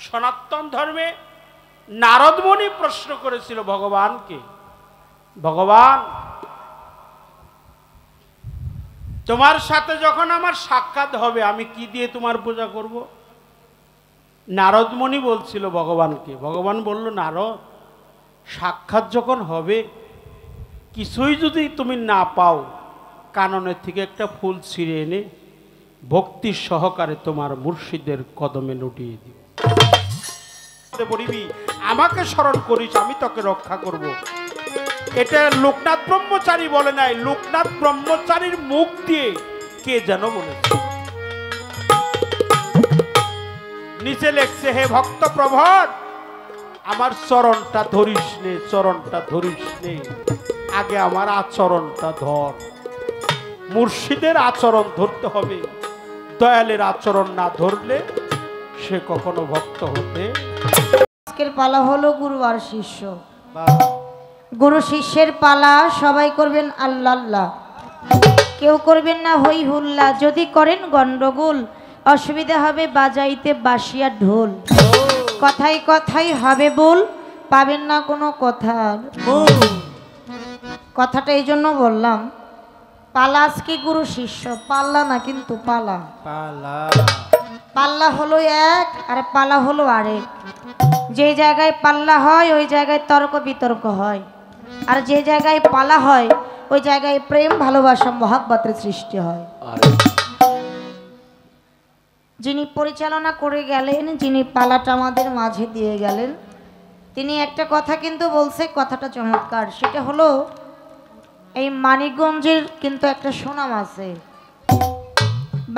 সনাতন ধর্মে নারদ মুনি প্রশ্ন করেছিল ভগবানকে, ভগবান তোমার সাথে যখন আমার সাক্ষাৎ হবে আমি কি দিয়ে তোমার পূজা করব? নারদ মুনি বলছিল ভগবানকে, ভগবান বলল, নারদ, সাক্ষাৎ যখন হবে কিছুই যদি তুমি না পাও, কাননের থেকে একটা ফুল ছিঁড়ে এনে ভক্তি সহকারে তোমার মুর্শিদের কদমে লুটিয়ে দিও, বলিবি আমাকে স্মরণ করিস, আমি তোকে রক্ষা করব। এটা লোকনাথ ব্রহ্মচারী বলে নাই, লোকনাথ ব্রহ্মচারীর মুখ দিয়ে কে যেন বলেছে। নিচে লেখছে, হে ভক্ত প্রভট, আমার চরণটা ধরিস নে, চরণটা ধরিস নে, আগে আমার আচরণটা ধর। মুর্শিদের আচরণ ধরতে হবে, দয়ালের আচরণ না ধরলে সে কখনো ভক্ত হতে। আজকের পালা হলো গুরু আর শিষ্য। গুরু শিষ্যের পালা, সবাই করবেন আল্লাহ আল্লাহ, কেউ করবেন না হই হুল্লা। যদি করেন গন্ডগোল, অসুবিধা হবে বাজাইতে বাঁশিয়া ঢোল। কথাই কথাই হবে বল, পাবেন না কোনো কথার। কথাটা এই জন্য বললাম, পালা আজকে গুরু শিষ্য, পাল্লা না কিন্তু পালা। পাল্লা হলো এক আর পালা হলো আরেক। যে জায়গায় পাল্লা হয় ওই জায়গায় তর্ক বিতর্ক হয়, আর যে জায়গায় পালা হয় ওই জায়গায় প্রেম ভালোবাসা মহাব্বতের সৃষ্টি হয়। যিনি পরিচালনা করে গেলেন, যিনি পালাটা আমাদের মাঝে দিয়ে গেলেন, তিনি একটা কথা কিন্তু বলছে, কথাটা চমৎকার। সেটা হলো, এই মানিকগঞ্জের কিন্তু একটা সুনাম আছে।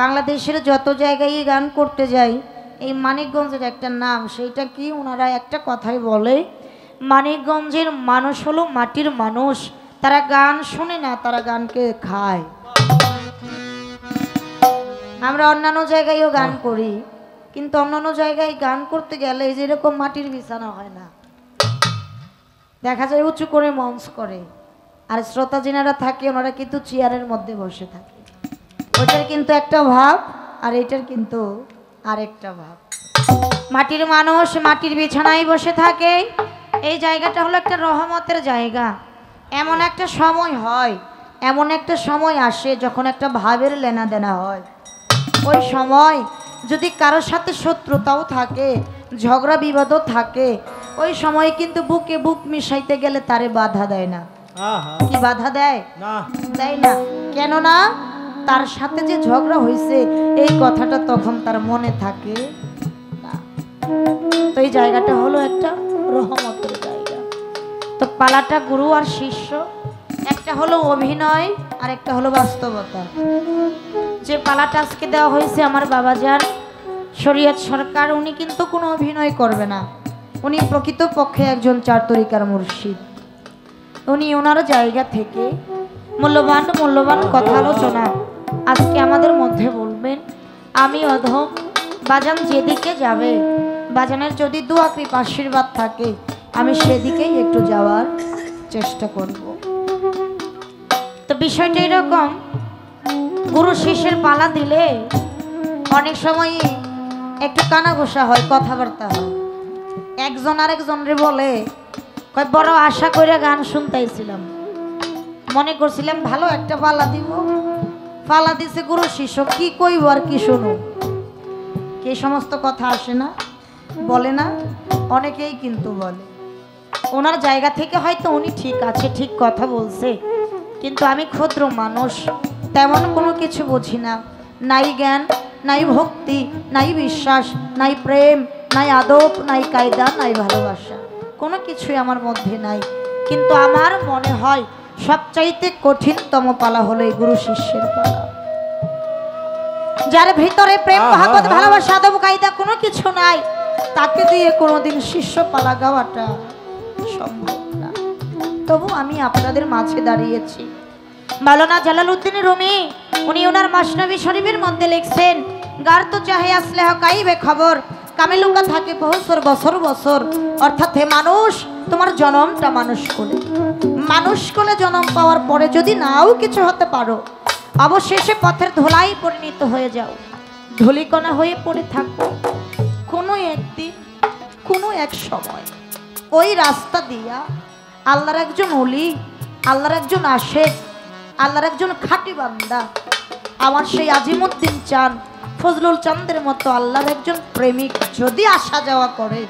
বাংলাদেশের যত জায়গায় গান করতে যাই, এই মানিকগঞ্জের একটা নাম, সেইটা কি ওনারা একটা কথাই বলে, মানিকগঞ্জের মানুষ হলো মাটির মানুষ। তারা গান শুনে না, তারা গানকে খায়। আমরা অন্যান্য জায়গায়ও গান করি, কিন্তু অন্যান্য জায়গায় গান করতে গেলে যেরকম মাটির বিছানা হয় না, দেখা যায় উঁচু করে মঞ্চ করে, আর শ্রোতা যিনারা থাকে ওনারা কিন্তু চেয়ারের মধ্যে বসে থাকে। ওইটার কিন্তু একটা ভাব, আর এটার কিন্তু আরেকটা ভাব। মাটির মানুষ মাটির বিছানায় বসে থাকে। এই জায়গাটা হলো একটা রহমতের জায়গা। এমন একটা সময় হয়, এমন একটা সময় আসে যখন একটা ভাবের লেনা দেনা হয়। ওই সময় যদি কারোর সাথে শত্রুতাও থাকে, ঝগড়া বিবাদও থাকে, ওই সময় কিন্তু বুকে বুক মিশাইতে গেলে তারে বাধা দেয় না। কি বাধা দেয়? দেয় না। কেননা তার সাথে যে ঝগড়া হয়েছে এই কথাটা তখন তার মনে থাকে না। তো এই জায়গাটা হলো একটা রহমতের জায়গা। তো পালাটা গুরু আর শিষ্য, একটা হলো অভিনয় আর একটা হলো বাস্তবতা। যে পালাটা আজকে দেওয়া হয়েছে আমার বাবাজান শরীয়ত সরকার, উনি কিন্তু কোনো অভিনয় করবে না, উনি প্রকৃতপক্ষে একজন চার তরিকার মুর্শিদ। উনি ওনার জায়গা থেকে মূল্যবান মূল্যবান কথা আলোচনা আজকে আমাদের মধ্যে বলবেন। আমি অধম, বাজান যেদিকে যাবে, বাজানের যদি দোয়া কৃপা আশীর্বাদ থাকে, আমি সেদিকেই একটু যাওয়ার চেষ্টা করব। তো বিষয়টা এরকম, গুরু শিষ্যের পালা দিলে অনেক সময় একটু কানাঘোষা হয়, কথাবার্তা হয়। একজন আরেকজনরে বলে, বড় আশা করে গান শুনতেছিলাম, মনে করছিলাম ভালো একটা পালা দিব, পালা দিছে গুরু শিষ্য, কি কইব আর কি শুনো। কে সমস্ত কথা আসে না, বলে না, অনেকেই কিন্তু বলে। ওনার জায়গা থেকে হয়তো উনি ঠিক আছে, ঠিক কথা বলছে, কিন্তু আমি ক্ষুদ্র মানুষ, তেমন কোনো কিছু বুঝি না। নাই জ্ঞান, নাই ভক্তি, নাই বিশ্বাস, নাই প্রেম, নাই আদব, নাই কায়দা, নাই ভালোবাসা, কোনো কিছুই আমার মধ্যে নাই। কিন্তু আমার মনে হয় সবচাইতে কঠিনতম পালা হলো এই গুরু শিষ্যের পালা। যার ভিতরে প্রেম মহব্বত ভালোবাসা আদব কায়দা কোনো কিছু নাই, তাকে দিয়ে কোনোদিন শিষ্য পালা গাওয়াটা সম্ভব না। তবু আমি আপনাদের মাঝে দাঁড়িয়েছি। মাওলানা জালালউদ্দিন রুমি উনি ওনার মাসনবী শরীফের মধ্যে লিখছেন, গার তো চাহে আসলে হকাইবে খবর, কামেলুকা থাকে বহুসর বছর বছর। অর্থাৎ হে মানুষ, তোমার জন্মটা মানুষ কোলে, মানুষ কোলে জন্ম পাওয়ার পরে যদি নাও কিছু হতে পারো, অবশেষে পথের ধুলাই পরিণত হয়ে যাও, ধুলিকণা হয়ে পড়ে থাকো। কোনো একদিন কোনো এক সময় ওই রাস্তা দিয়া আল্লাহর একজন ওলি, আল্লাহর একজন আশেক, আল্লাহর একজন খাঁটি বান্দা, আমার সেই আজিমুদ্দিন চাঁদ, ফজলুল চাঁদের মতো আল্লাহর একজন প্রেমিক যদি আসা যাওয়া করে,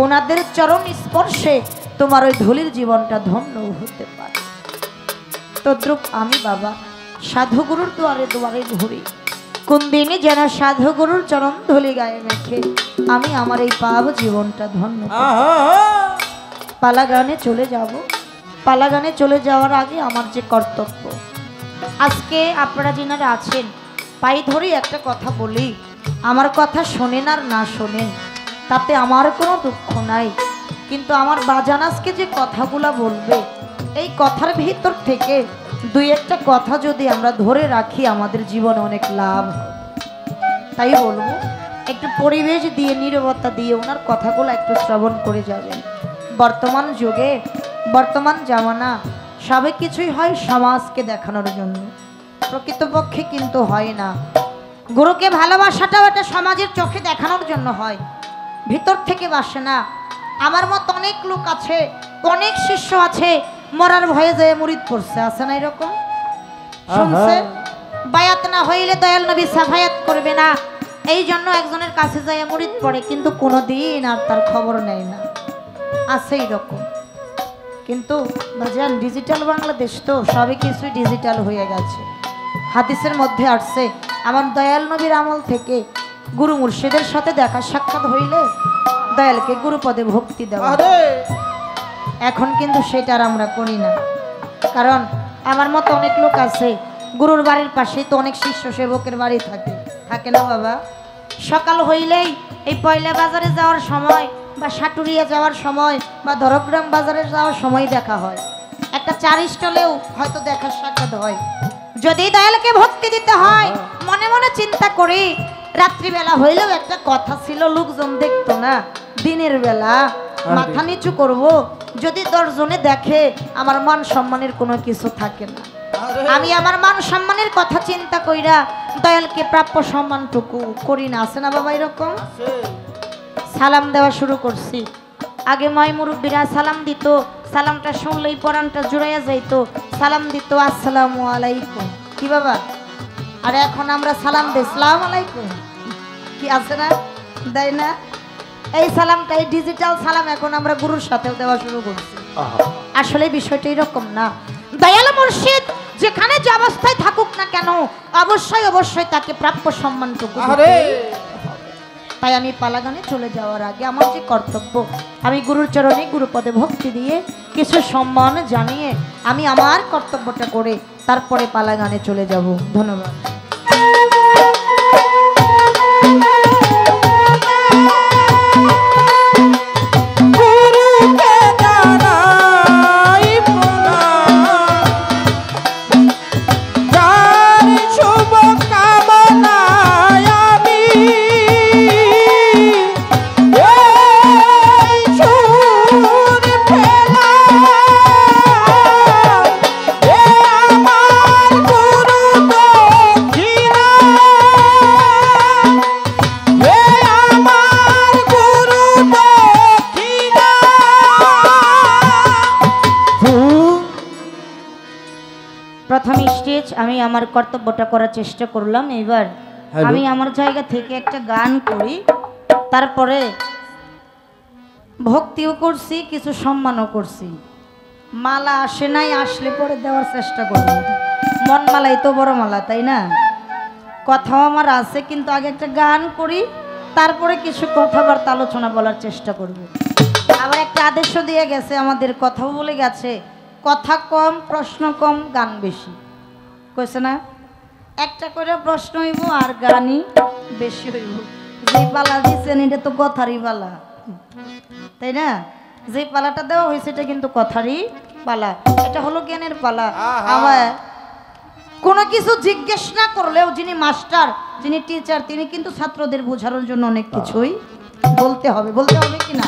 ওনাদের চরণ স্পর্শে তোমার ওই ধুলির জীবনটা ধন্য হতে পারে। তদ্রূপ আমি বাবা সাধুগুরুর দুয়ারে দুয়ারে ঘুরি, কোন দিনই যেন সাধুগুরুর চরণ ধুলি গায়ে মেখে আমি আমার এই পাপ জীবনটা ধন্য পালাগানে চলে যাব। পালাগানে চলে যাওয়ার আগে আমার যে কর্তব্য, আজকে আপনারা যিনারা আছেন পায়ে ধরেই একটা কথা বলি, আমার কথা শোনেন আর না শোনেন তাতে আমার কোনো দুঃখ নাই, কিন্তু আমার বাজান আজকে যে কথাগুলা বলবে এই কথার ভিতর থেকে দুই একটা কথা যদি আমরা ধরে রাখি আমাদের জীবনে অনেক লাভ হয়। তাই বলবো একটু পরিবেশ দিয়ে নীরবতা দিয়ে ওনার কথাগুলো একটু শ্রবণ করে যাবেন। বর্তমান যুগে বর্তমান জামানা সবে কিছুই হয় সমাজকে দেখানোর জন্য, প্রকৃতপক্ষে কিন্তু হয় না। গুরুকে ভালোবাসাটাও একটা সমাজের চোখে দেখানোর জন্য হয়, ভিতর থেকে বাসে না। আমার মত অনেক লোক আছে, অনেক শিষ্য আছে মরার ভয়ে যায় মুরিদ পড়ছে, আছে না এরকম? শুনছে বায়াত না হইলে দয়াল নবী সাফায়াত করবে না, এই জন্য একজনের কাছে যায় মুরিদ পড়ে কিন্তু কোনোদিন আর তার খবর নেয় না, আছে এরকম। কিন্তু বাজান ডিজিটাল বাংলাদেশ তো সবই কিছুই ডিজিটাল হয়ে গেছে। হাদিসের মধ্যে আসছে আমার দয়াল নবীর আমল থেকে গুরু মুর্শিদের সাথে দেখা সাক্ষাৎ হইলে দয়ালকে গুরুপদে ভক্তি দেওয়া। এখন কিন্তু সেটা আর আমরা করি না, কারণ আমার মতো অনেক লোক আছে গুরুর বাড়ির পাশেই তো অনেক শিষ্য সেবকের বাড়ি থাকে, থাকে না বাবা? সকাল হইলেই এই পয়লা বাজারে যাওয়ার সময় বা সাটুরিয়া যাওয়ার সময় বা ধরগ্রাম বাজারে যাওয়ার সময় দেখা হয়, একটা চার স্টলেও হয়তো দেখার সাক্ষাৎ হয়। যদি দয়ালকে ভক্তি দিতে হয় মনে মনে চিন্তা করি, রাত্রিবেলা হইলেও একটা কথা ছিল লোকজন দেখতো না, দিনের বেলা মাথা নিচু করব, যদি 10 জনে দেখে আমার মান সম্মানের কোনো কিছু থাকে না। আমি আমার মান সম্মানের কথা চিন্তা কইরা দয়ালকে প্রাপ্য সম্মানটুকু করি না, আছে না বাবা এরকম? সালাম দেওয়া শুরু করছি, আগে মাই মুরব্বীরা সালাম দিত, সালামটা শুনলেই পরানটা জুড়াইয়া যাইতো, সালাম দিত আসসালামু আলাইকুম, কি বাবা? আর এখন আমরা সালাম দিই আসসালামু আলাইকুম, কি আছে না? দেয় না? এই সালামটা এই ডিজিটাল সালাম এখন আমরা গুরুর সাথেও দেওয়া শুরু করছি। আসলে বিষয়টা এরকম না, দয়াল মুর্শিদ যেখানে যে অবস্থায় থাকুক না কেন অবশ্যই অবশ্যই তাকে প্রাপ্য সম্মানটুকু। তাই আমি পালাগানে চলে যাওয়ার আগে আমার যে কর্তব্য, আমি গুরুর চরণে গুরুপদে ভক্তি দিয়ে কিছু সম্মান জানিয়ে আমি আমার কর্তব্যটা করে তারপরে পালাগানে চলে যাব। ধন্যবাদ। প্রথম স্টেজ আমি আমার কর্তব্যটা করার চেষ্টা করলাম, এবার আমি আমার জায়গা থেকে একটা গান করি, তারপরে ভক্তিও করছি, কিছু সম্মানও করছি। মালা আসে নাই, আসলে পরে দেওয়ার চেষ্টা করব। মন মালাই তো বড় মালা, তাই না? কথাও আমার আছে, কিন্তু আগে একটা গান করি, তারপরে কিছু কথাবার্তা আলোচনা বলার চেষ্টা করব। আবার একটা আদেশও দিয়ে গেছে আমাদের, কথাও বলে গেছে, কথা কম প্রশ্ন কম গান বেশি, কইছে না? একটা করে প্রশ্ন হইব আর গানই বেশি হইব। যে পালা দিচ্ছেন এটা তো কথারই পালা, তাই না? যে পালাটা দেওয়া হয়েছে এটা কিন্তু কথারই পালা, এটা হলো জ্ঞানের পালা। আবার কোনো কিছু জিজ্ঞেস না করলেও যিনি মাস্টার, যিনি টিচার, তিনি কিন্তু ছাত্রদের বোঝানোর জন্য অনেক কিছুই বলতে হবে, বলতে হবে কি না?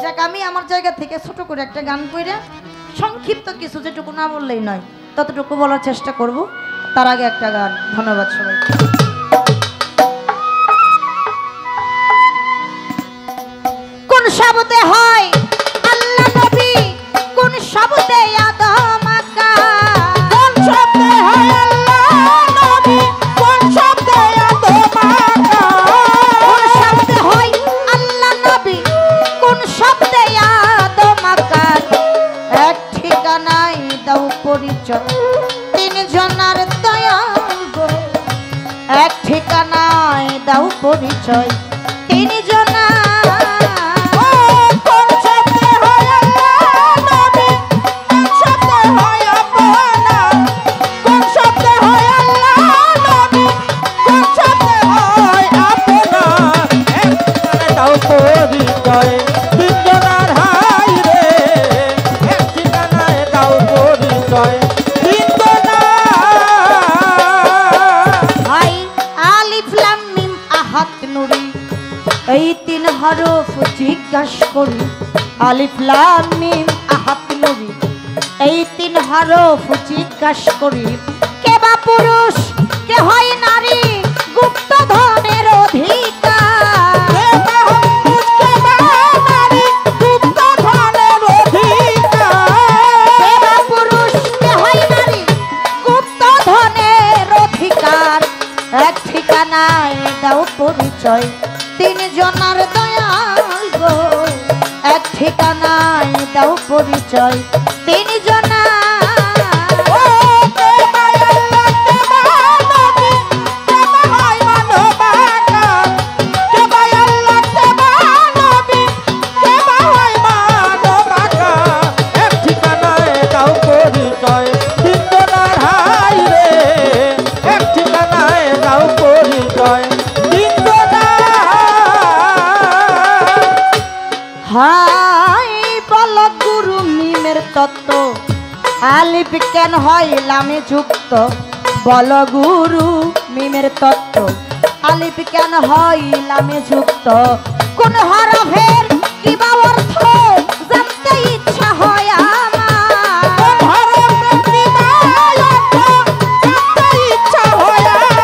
যাক, আমি আমার জায়গা থেকে ছোট করে একটা গান কইরা সংক্ষিপ্ত কিছু, যেটুকু না বললেই নয় ততটুকু বলার চেষ্টা করব। তার আগে একটা গান। ধন্যবাদ সবাইকে। কোন শব্দে হয় আল্লাহ নবী, কোন শব্দে আদম আকার? কোন শব্দে হয় আল্লাহ নবী, কোন শব্দে আদম আকার? কোন শব্দে হয় আল্লাহ নবী, কোন শব্দে আদম আকার? এক ঠিকানায় দাও পরিচয়, তিন জনার দয়াল গো। এক ঠিকানায় দাও পরিচয়, তিন জনা। ও কোন শব্দে হয় আল্লাহ নবী, কোন শব্দে হয় আপনা? কোন শব্দে হয় আল্লাহ নবী, কোন শব্দে হয় আপনা? এক ঠিকানায় দাও পরিচয়, তিনজনার হাই রে। এক ঠিকানায় দাও পরিচয়, হাই আলিফ লাম মিম আহাত নুরি, এই তিন হরফ জিজ্ঞাস করি। আলিফ লাম মিম আহাত নুরি, এই তিন হরফ জিজ্ঞাস করি। কে বা পুরুষ, কে হয় নারী, গুপ্ত ধনের অধিকার? কে বা পুরুষ, কে বা নারী, গুপ্ত ধনের অধিকার? কে বা পুরুষ, কে হয় নারী, গুপ্ত ধনের অধিকার? এক ঠিকানায় দাও পরিচয়, তিন জনার দয়াল গো। এক ঠিকানায় দাও পরিচয়, তিন জনা। ও কে বা আল্লাহ, কে বা নবী, কে বা হয় মানবাকার? কে বা আল্লাহ, কে বা নবী, কে বা হয় মানবাকার? এক ঠিকানায় দাও পরিচয়, তিনজনার হাই রে। এক ঠিকানায় দাও পরিচয়, হাই বল গুরু মিমের তত্ত্ব, আলিফ কেন হয় লামে যুক্ত? বল গুরু মিমের তত্ত্ব, আলিফ কেন হয় লামে যুক্ত? কোন হরফের কি বা অর্থ জানতে ইচ্ছা হয় আমার। কোন হরফের কি বা অর্থ জানতে ইচ্ছা হয় আমার।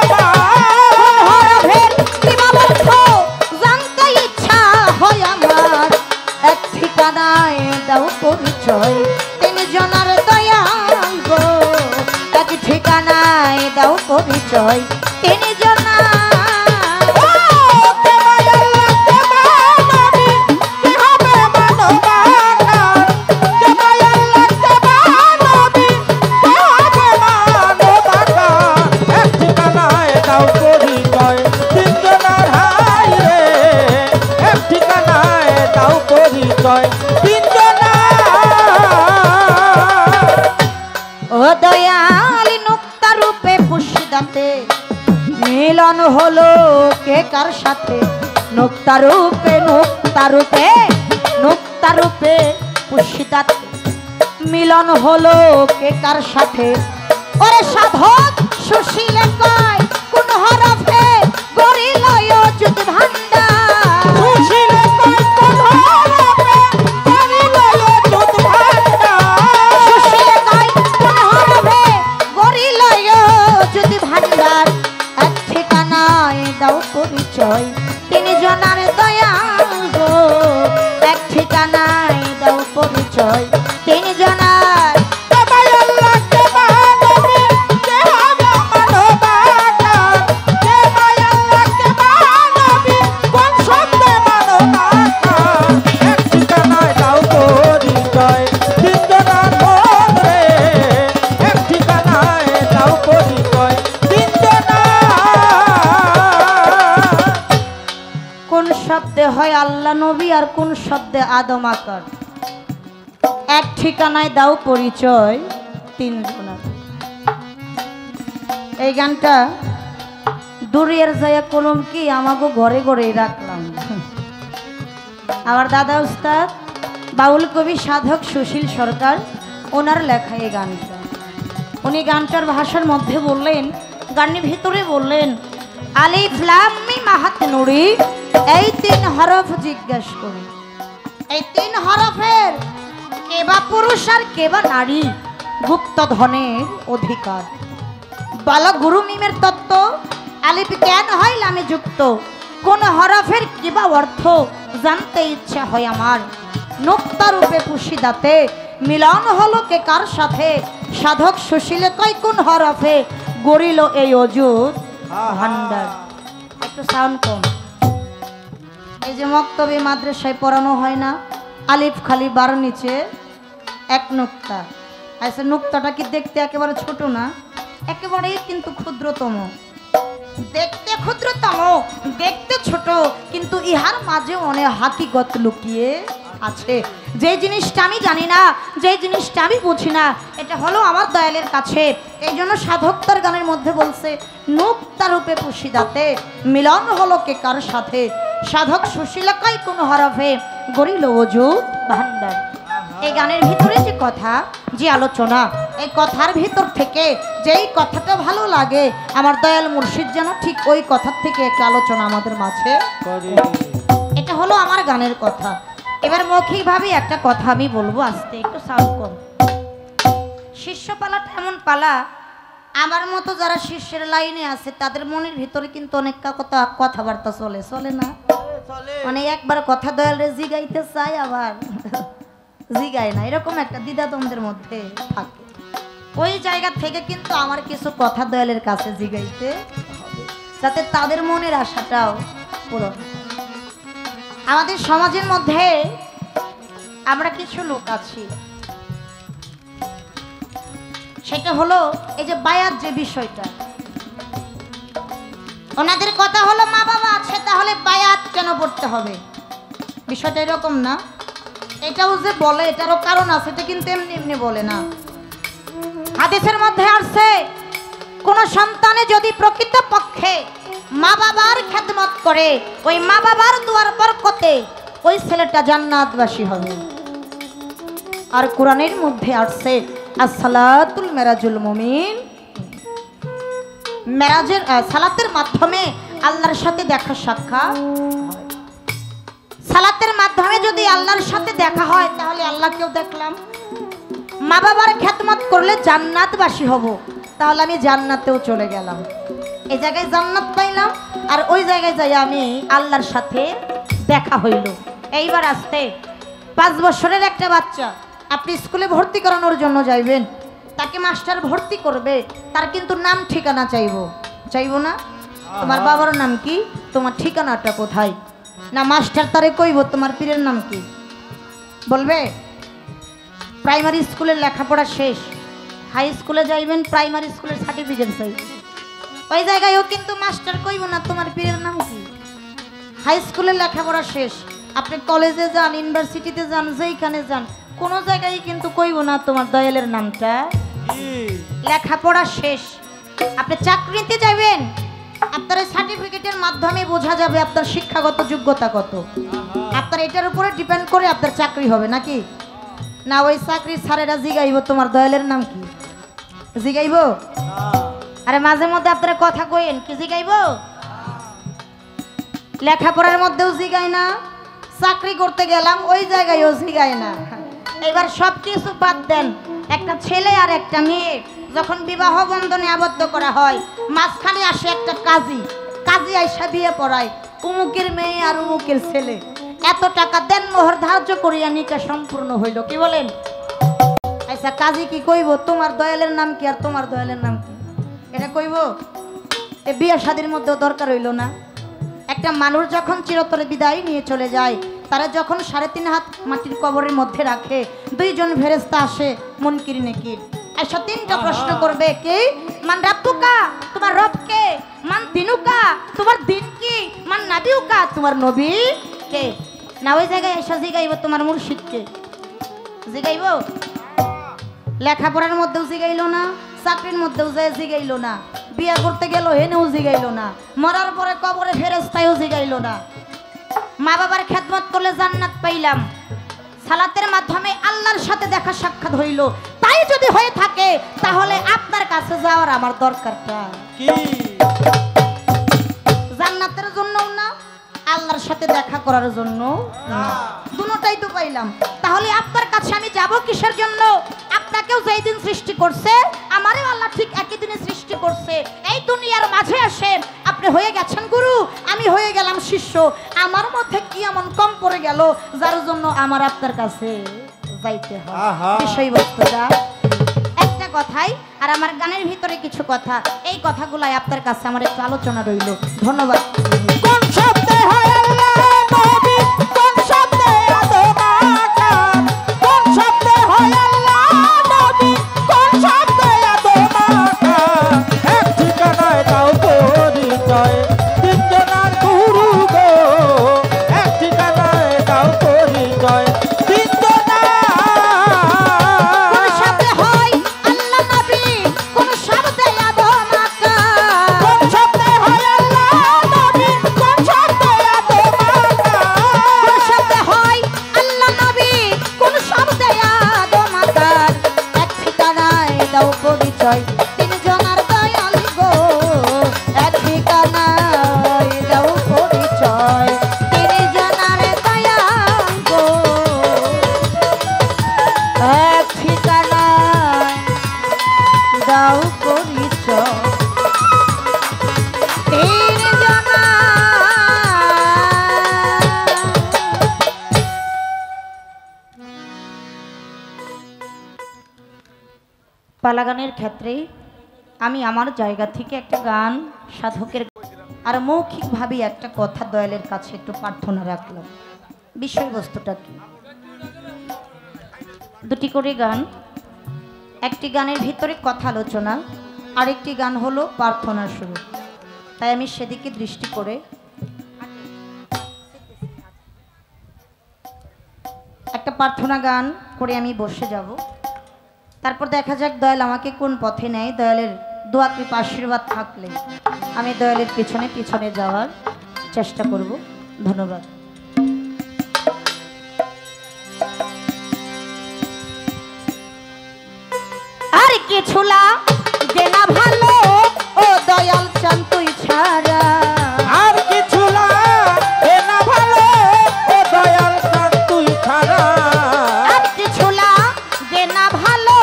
কোন হরফের কি বা অর্থ জানতে ইচ্ছা হয় আমার। এক ঠিকানায় দাও পরিচয়, তিন জনার দয়াল গো। এক ঠিকানায় দাও পরিচয়, তিন জনা। ও কে বা আল্লাহ, কে বা নবী, কে হবে মানবাকার? কে বা আল্লাহ, কে বা নবী, কে হবে মানবাকার? এক ঠিকানায় দাও পরিচয়, তিনজনার হাই রে। এক ঠিকানায় দাও পরিচয়, তিনজনা। ও দয়াল নুক্তা রূপে পুষ্দাতে মিলন হলো কে কার সাথে? নুক্তা রূপে, নুক্তা রূপে, নুক্তা রূপে পুষ্দাতে মিলন হলো কে কার সাথে? ওরে সাধক সুশীলে কয়, কোন হরফে গরিল অযুত ভান্ডার? সুশীলে কয়, কোন হরফে গরিল অযুত ভান্ডার? সুশীলে কয়, কোন হরফে গরিল অযুত ভান্ডার? এক ঠিকানায় দাও পরিচয়, তিন জনার দয়াল গো। এক ঠিকানায় দাও পরিচয়, তিন জনার। কে বা আল্লাহ, কে বা নবী, কে হবে মানবাকার? কে বা আল্লাহ, কে বা নবী, কোন শব্দে মানবাকার? এক ঠিকানায় দাও পরিচয়, তিনজনার মন রে। এক ঠিকানায় দাও পরিচয়, তিনজনা। কোন শব্দে হয় আল্লাহ নবী আর কোন শব্দে আদম আকার? এক ঠিকানায় দাও পরিচয়, তিন জনার। এই গানটা দূরের যায় কলম কি আমাকে ঘরে ঘরেই রাখলাম। আমার দাদা উস্তাদ বাউল কবি সাধক সুশীল সরকার, ওনার লেখা এই গানটা। উনি গানটার ভাষার মধ্যে বললেন, গানের ভিতরে বললেন, আলিফ লাম মিম আহাত নুরি, এই তিন হরফ জিজ্ঞাসা করি। এই তিন হরফের কে বা পুরুষ আর কে বা নারী, গুপ্ত ধনের অধিকার। বল গুরু মিমের তত্ত্ব, আলিফ কেন হয় লামে যুক্ত? কোন হরফের কিবা অর্থ জানতে ইচ্ছা হয় আমার। নুক্তা রূপে পুশিদাতে মিলন হলো কে কার সাথে, সাধক সুশীলে কয় কোন হরফে গড়িল এই অযুত ভান্ডার। একটু সাউন্ড কম। এই যে মক্তবে মাদ্রাসায় পড়ানো হয় না, আলিফ খালি বার নিচে এক নুক্তা। আচ্ছা নুক্তাটা কি দেখতে একেবারে ছোট না, একেবারেই কিন্তু ক্ষুদ্রতম। দেখতে ক্ষুদ্রতম, দেখতে ছোট, কিন্তু ইহার মাঝে অনেক হাকিকত লুকিয়ে আছে। যে জিনিসটা আমি জানি না, যে জিনিসটা আমি বুঝি না, এটা হলো আমার দয়ালের কাছে। এই জন্য সাধক তার গানের মধ্যে বলছে নুক্তা রূপে পুশিদাতে মিলন হলো কে কার সাথে, সাধক সুশীলা কয় কোন হরফে গড়িল অযুত ভান্ডার। এই গানের ভিতরে যে কথা, যে আলোচনা, এই কথার ভিতর থেকে যেই কথাটা ভালো লাগে আমার দয়াল মুর্শিদ যেন ঠিক ওই কথার থেকে একটা আলোচনা আমাদের মাঝে। এটা হলো আমার গানের কথা। এবার মৌখিকভাবে একটা কথা আমি বলবো, আস্তে একটু সাউন্ড কম। শিষ্য পালাটা এমন পালা, আমার মতো যারা শিষ্যের লাইনে আছে তাদের মনের ভিতরে কিন্তু অনেক কথাবার্তা চলে, চলে না? মানে একবার কথা দয়ালে জিগাইতে চাই, আবার জিগায় না, এরকম একটা দ্বিধাদ্বন্দ্বের মধ্যে থাকে। ওই জায়গা থেকে কিন্তু আমার কিছু কথা দয়ালের কাছে জিগাইতে হবে, যাতে তাদের মনের আশাটাও পূরণ হয়। আমাদের সমাজের মধ্যে আমরা কিছু লোক আছি, সেটা হলো এই যে বায়াত যে বিষয়টা, ওনাদের কথা হলো মা বাবা আছে তাহলে বায়াত কেন পড়তে হবে। বিষয়টা এরকম না, এটাও যে বলে এটারও কারণ আছে, এটা কিন্তু এমনি এমনি বলে না। হাদিসের মধ্যে আসছে কোন সন্তানে যদি প্রকৃত পক্ষে মা বাবার খেদমত করে, ওই মা বাবার দুয়ার বরকতে ওই ছেলেটা জান্নাতবাসী হবে। আর কোরআনের মধ্যে আসছে আসসালাতুল মেরাজুল মুমিন, মেরাজের সালাতের মাধ্যমে আল্লাহর সাথে দেখা সাক্ষাৎ হয়। সালাতের মাধ্যমে যদি আল্লাহর সাথে দেখা হয় তাহলে আল্লাহকেও দেখলাম। মা বাবার খেদমত করলে জান্নাতবাসী হব, তাহলে আমি জান্নাতেও চলে গেলাম। এই জায়গায় জান্নাত পাইলাম আর ওই জায়গায় যাই আমি আল্লাহর সাথে দেখা হইল। এইবার আসতে 5 বছরের একটা বাচ্চা আপনি স্কুলে ভর্তি করানোর জন্য যাইবেন, তাকে মাস্টার ভর্তি করবে, তার কিন্তু নাম ঠিকানা চাইবো না? তোমার বাবার নাম কি, তোমার ঠিকানাটা কোথায়? না মাস্টার তারে কইব তোমার পীরের নাম কি, বলবে? প্রাইমারি স্কুলের লেখাপড়া শেষ, হাই স্কুলে যাইবেন, প্রাইমারি স্কুলের সার্টিফিকেট চাইবে, ওই জায়গায়ও কিন্তু মাস্টার কইব না তোমার পীরের নাম কি। হাই স্কুলের লেখাপড়া শেষ, আপনি কলেজে যান, ইউনিভার্সিটিতে যান, যেইখানে যান, কোনো জায়গায় কিন্তু কইব না তোমার দয়ালের নামটা। লেখাপড়া শেষ, আপনি চাকরিতে যাবেন, আপনার সার্টিফিকেটের মাধ্যমে বোঝা যাবে আপনার শিক্ষাগত যোগ্যতা কত। আপনার এটার উপরে ডিপেন্ড করে আপনার চাকরি হবে নাকি না? ওই চাকরির স্যারেরা জিগাইব তোমার দয়ালের নাম কি, জিগাইব? আরে মাঝে মধ্যে আপনারা কথা কইেন কি জিগাইব? লেখাপড়ার মধ্যেও জিগায় না, চাকরি করতে গেলাম ওই জায়গায়ও জিগায় না। এবার সব কিছু বাদ দেন, একটা ছেলে আর একটা মেয়ে যখন বিবাহ বন্ধনে আবদ্ধ করা হয়, মাঝখানে আসে একটা কাজী আইসা বিয়ে পড়ায়, উমুকের মেয়ে আর উমুকের ছেলে, এত টাকা দেন মোহর ধার্য করিয়া নিকা সম্পূর্ণ হইল। কি বলেন? আচ্ছা কাজী কি কইব তোমার দয়ালের নাম কি আর তোমার দয়ালের নাম কি, এটা কইব? এ বিয়ে শাদীর মধ্যেও দরকার হইল না। একটা মানুষ যখন চিরতরে বিদায় নিয়ে চলে যায়, তারা যখন 3.5 হাত মাটির কবরের মধ্যে রাখে, 2 জন ফেরেশতা আসে মুনকির নেকির, আচ্ছা 3টা প্রশ্ন করবে, কি মান রাব্বুকা, তোমার রব কে? মান দিনুকা, তোমার দিন কি? মান নাবিউকা, তোমার নবী কে? না ওই জায়গায় এসে জিগাইব তোমার মুর্শিদ কে, জিগাইব? লেখাপড়ার মধ্যেও জিগাইল না, চাকরির মধ্যেও যায় জিগাইল না, বিয়ে করতে গেল হেনেও জিগাইল না, মরার পরে কবরে ফেরেশতায়ও জিগাইল না। মা বাবার খেদমত করলে জান্নাত পাইলাম, সালাতের মাধ্যমে আল্লাহর সাথে দেখা সাক্ষাৎ হইল, তাই যদি হয়ে থাকে তাহলে আপনার কাছে যাওয়ার আমার দরকারটা কি? জান্নাতের জন্যও না, আল্লাহর সাথে দেখা করার জন্য না, দুটোটাই তো পাইলাম। তাহলে আপনার কাছে আমি যাব কিসের জন্য? আপনাকেও যেই দিন সৃষ্টি করছে আমারও আল্লাহ ঠিক একই দিনে সৃষ্টি করছে। এই দুনিয়ার মাঝে এসে আপনি হয়ে গেছেন গুরু, আমি হয়ে গেলাম শিষ্য। আমার মধ্যে কি এমন কম পড়ে গেল যার জন্য আমার আপনার কাছে যাইতে হয়? বিষয়বস্তুটা একটা কথাই, আর আমার গানের ভিতরে কিছু কথা, এই কথাগুলাই আপনার কাছে আমার একটু আলোচনা রইল। ধন্যবাদ। কোন শব্দে হয় আল্লাহ নবী, কোন শব্দে আদম আকাম, কোন শব্দে হয় আল্লাহ নবী, কোন শব্দে আদম আকাম। এক ঠিকানায় দাও পরিচয়, তিনজনার গুরু গো। এক ঠিকানায় দাও পরিচয়, কোন শব্দে হয় আল্লাহ নবী, কোন শব্দে আদম আকাম, কোন শব্দে হয় আল্লাহ নবী, কোন শব্দে আদম আকাম। কোন শব্দে হয় আল্লাহ নবী, কোন শব্দে আদম আকাম। এক ঠিকানায় দাও পরিচয়, তিনজনার দয়াল গো। এক ঠিকানায় দাও পরিচয়, তিনজনার দয়াল গো। এক ঠিকানায় দাও পরিচয়, পালাগানের ক্ষেত্রে আমি আমার জায়গা থেকে একটা গান সাধকের আর মৌখিকভাবে একটা কথা দয়ালের কাছে একটু প্রার্থনা রাখলাম। বিষয়বস্তুটা কি? দুটি করে গান, একটি গানের ভিতরে কথা আলোচনা, আরেকটি গান হলো প্রার্থনা শুরু। তাই আমি সেদিকে দৃষ্টি করে একটা প্রার্থনা গান করে আমি বসে যাব। তারপর দেখা যাক দয়াল আমাকে কোন পথে নেয়। দয়ালের দোয়া কৃপা আশীর্বাদ থাকলে আমি দয়ালের পিছনে পিছনে যাওয়ার চেষ্টা করব। ধন্যবাদ। আর কিছু লাগে না ভালো ও দয়াল চান তুই ছাড়া, আর কিছু লাগে না ভালো ও দয়াল চান তুই ছাড়া। আর কিছু লাগে না ভালো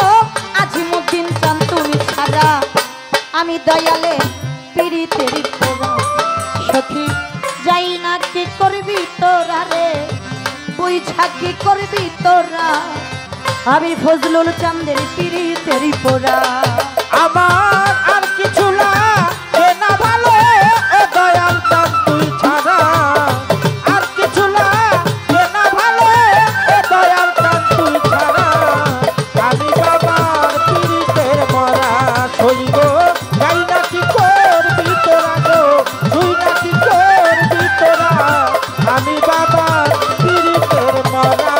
আজিমুদ্দিন চান তুমি ছাড়া। আমি দয়ালে পিরিতেরি পোড়া সখী যাই না কি করবি তোরা রে, বুঝা কি করবি তোরা। আমি ফজলুল চাঁদের পিরিতেরি পোড়া। আমার আর কিছু লাগে না ভালো ও দয়াল চান তুই ছাড়া। আর কিছু লাগে না ভালো ও দয়াল চান তুই ছাড়া। আমি বাবার পিরিতের মরা সইব, যাই না কি করবি তোরা গো, তুই না কি করবি তোরা। আমি বাবার পিরিতের মরা।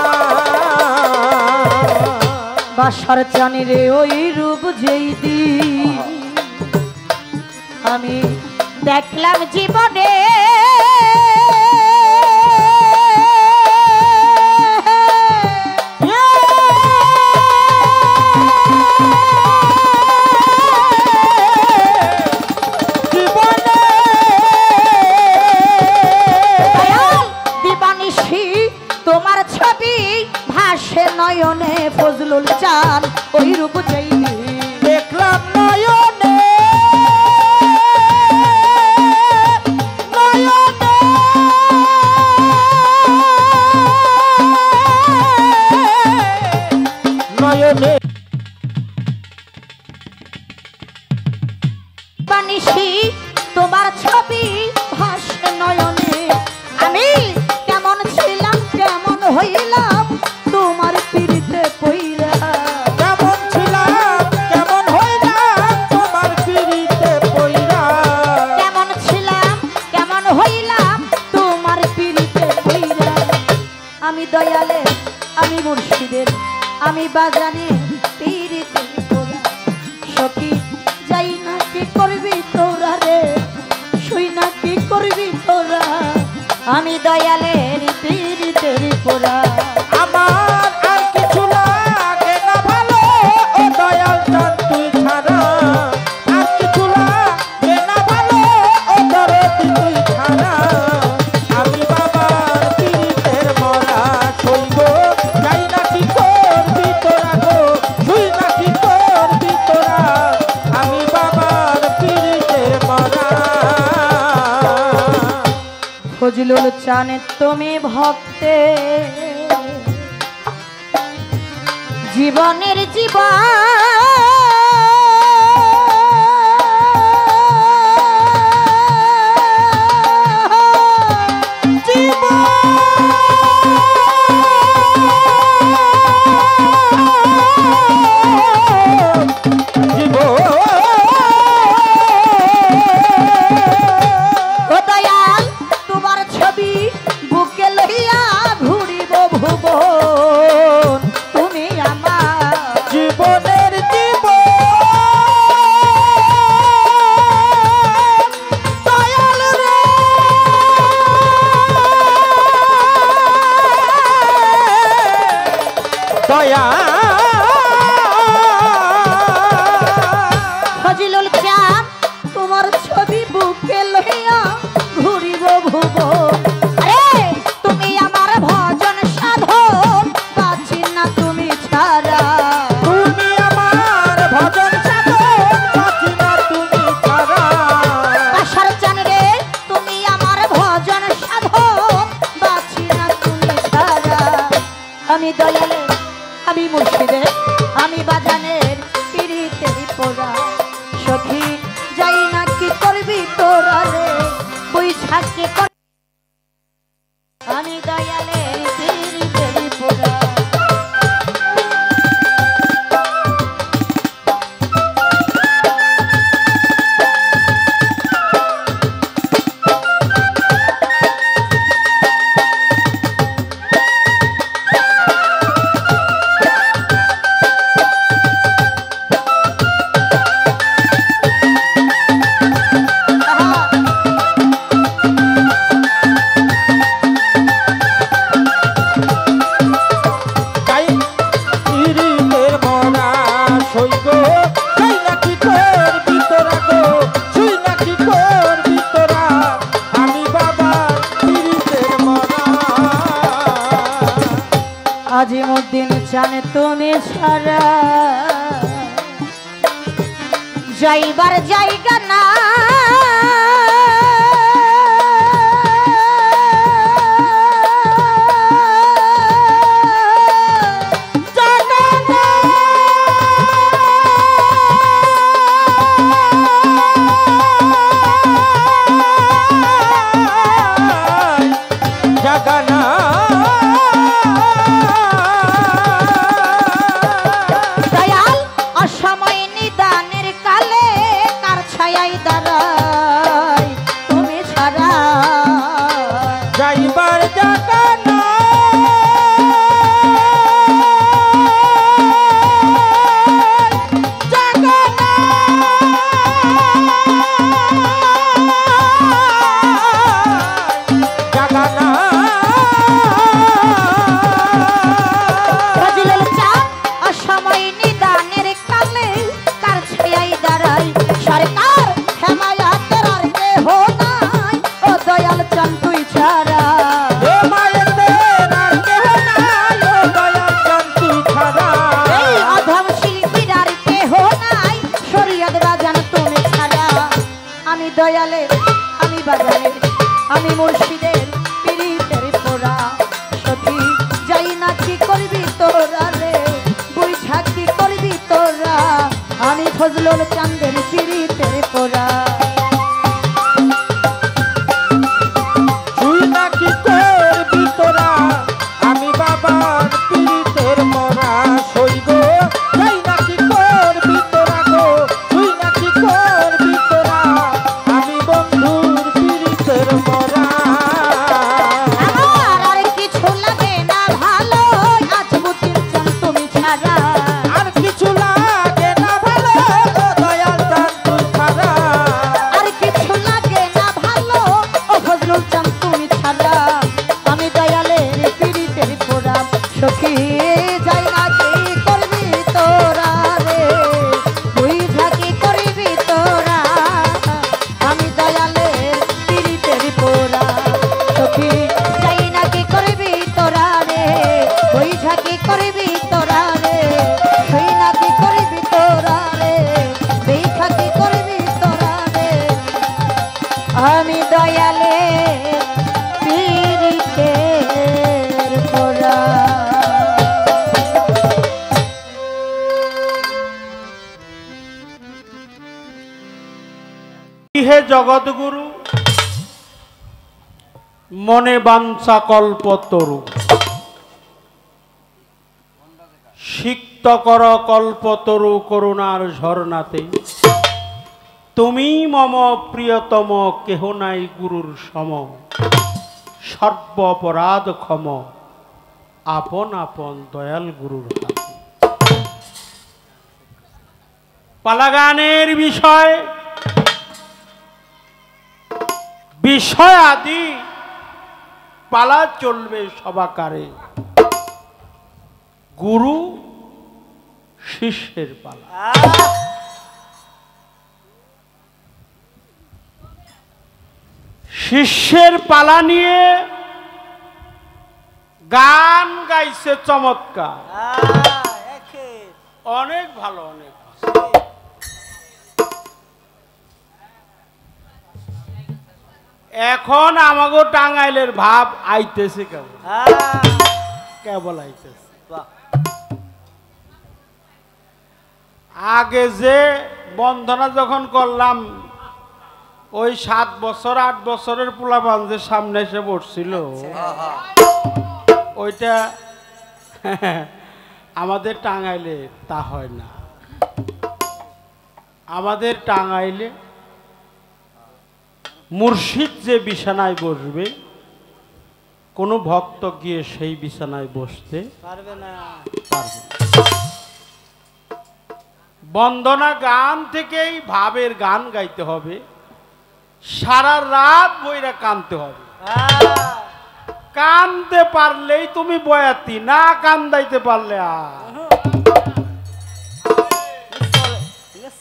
বাসার চানি রে ওই রূপ যেই দিন আমি দেখলাম জীবনে, জীবনে দয়াল দিবানিশি তোমার ছবি ভাসে নয়নে। ফজলুল চান ওই রূপ যেই দিন দেখলাম নয়নে, নয়নে নয়নে বানিশি তোমার ছবি ভাসে নয়নে। আমি কেমন ছিলাম কেমন হইলাম তোমার পিড়িতে পইরা। কেমন ছিলাম কেমন হইলাম তোমার পিড়িতে পইরা। কেমন ছিলাম কেমন হইলাম তোমার পিড়িতে পইরা। আমি দয়ালে আমি মুর্শিদের আমি বাজানে পিড়িতে পড়া। সখী যাই না কি করবি তোরা রে, শুই না কি করবি তোরা। আমি দয়ালের পিড়িতের পোড়া। আমার আর কিছু লাগে না ভালো ও দয়াল চান তুই ছাড়া। আর কিছু লাগে না ভালো ও দরদি তুই ছাড়া। আমি বাবার পিরিতের মরা সইব, যাই না কি করবি তোরা গো, তুই না কি করবি তোরা। আমি বাবার পিরিতের মরা। চান তুমি ভক্তে জীবনের ফজলুল চাঁদ তোমার ছবি বুকে লইয়া ঘুরিব ভুবন আরে তুমি আমার ভজন সাধন পাচ্ছি না তুমি ছাড়া তুমি আমার ভজন সাধন পাচ্ছি না তুমি ছাড়া আশার চান রে তুমি আমার ভজন সাধন পাচ্ছি না তুমি ছাড়া আমি দয়ালে আমি মুর্শিদের আমি বাজানের পিরিতের পোড়া সখী যাই না কি করবি তোরা রে ওই ছাকে আমি দয়ালের পিরিতের পোড়া আজিমুদ্দিন চান তুমি ছাড়া যাইবার জায়গা না দয়ালে আমি বাজানের আমি মুর্শিদের পিরিতের পোড়া সখী যাই না কি করবি তোরা রে বুঝা কি করবি তোরা আমি ফজলুল চাঁদের পিরিতের পোড়া তুই না কি করবি তোরা আমি বাবার পিরিতের মরা সইব যাই না কি করবি তোরা গো তুই না কি করবি তোরা আমি বন্ধুর পিরিতের মরা আমার আর কিছু লাগে না ভালো আজিমুদ্দিন চাঁদ তুমি ছাড়া আর কিছু লাগে না ভালো দয়াল চাঁদ তুই ছাড়া আর কিছু লাগে না ভালো ও ফজলুল চাঁদ তুমি ছাড়া আমি দয়ালের পিরিতের পোড়া সখী যাই না কি করবি তোরা রে তুই ঝাঁকি করবি তোরা আমি দয়ালের পিরিতের পোড়া সখী যাই না কি করবি তোরা রে তুই ঝাঁকি করবি তোরা রে তুই না কি করবি তোরা রে তুই ঝাঁকি করবি তোরা রে আমি দয়ালের পীর জগৎগুরু, মনে বাঞ্ছা কল্পতরু। সিক্ত কর কল্পতরু করুণার ঝরনাতে, তুমি মম প্রিয়তম, কেহ নাই গুরুর সম। সর্ব অপরাধ ক্ষম, আপন আপন দয়াল গুরুর হাতে। পালাগানের বিষয় আদি পালা চলবে সবাকারে। গুরু শিষ্যের পালা। শিষ্যের পালা নিয়ে গান গাইছে চমৎকার, অনেক ভালো, অনেক ভালো। এখন আমাগো টাঙ্গাইলের ভাব আইতেছে, কেবল কেবল আইতেছে। আগে যে বন্দনা যখন করলাম, ওই 7 বছর 8 বছরের পোলাপান যে সামনে এসে বসছিল, ওইটা আমাদের টাঙ্গাইলে তা হয় না। আমাদের টাঙ্গাইলে মুর্শিদ যে বিছানায় বসবে, কোনো ভক্ত গিয়ে সেই বিছানায় বসতে পারবে না। বন্দনা গান থেকেই ভাবের গান গাইতে হবে, সারা রাত বইরা কানতে হবে। কানতে পারলেই তুমি বয়াতি, না কান্দাইতে পারলে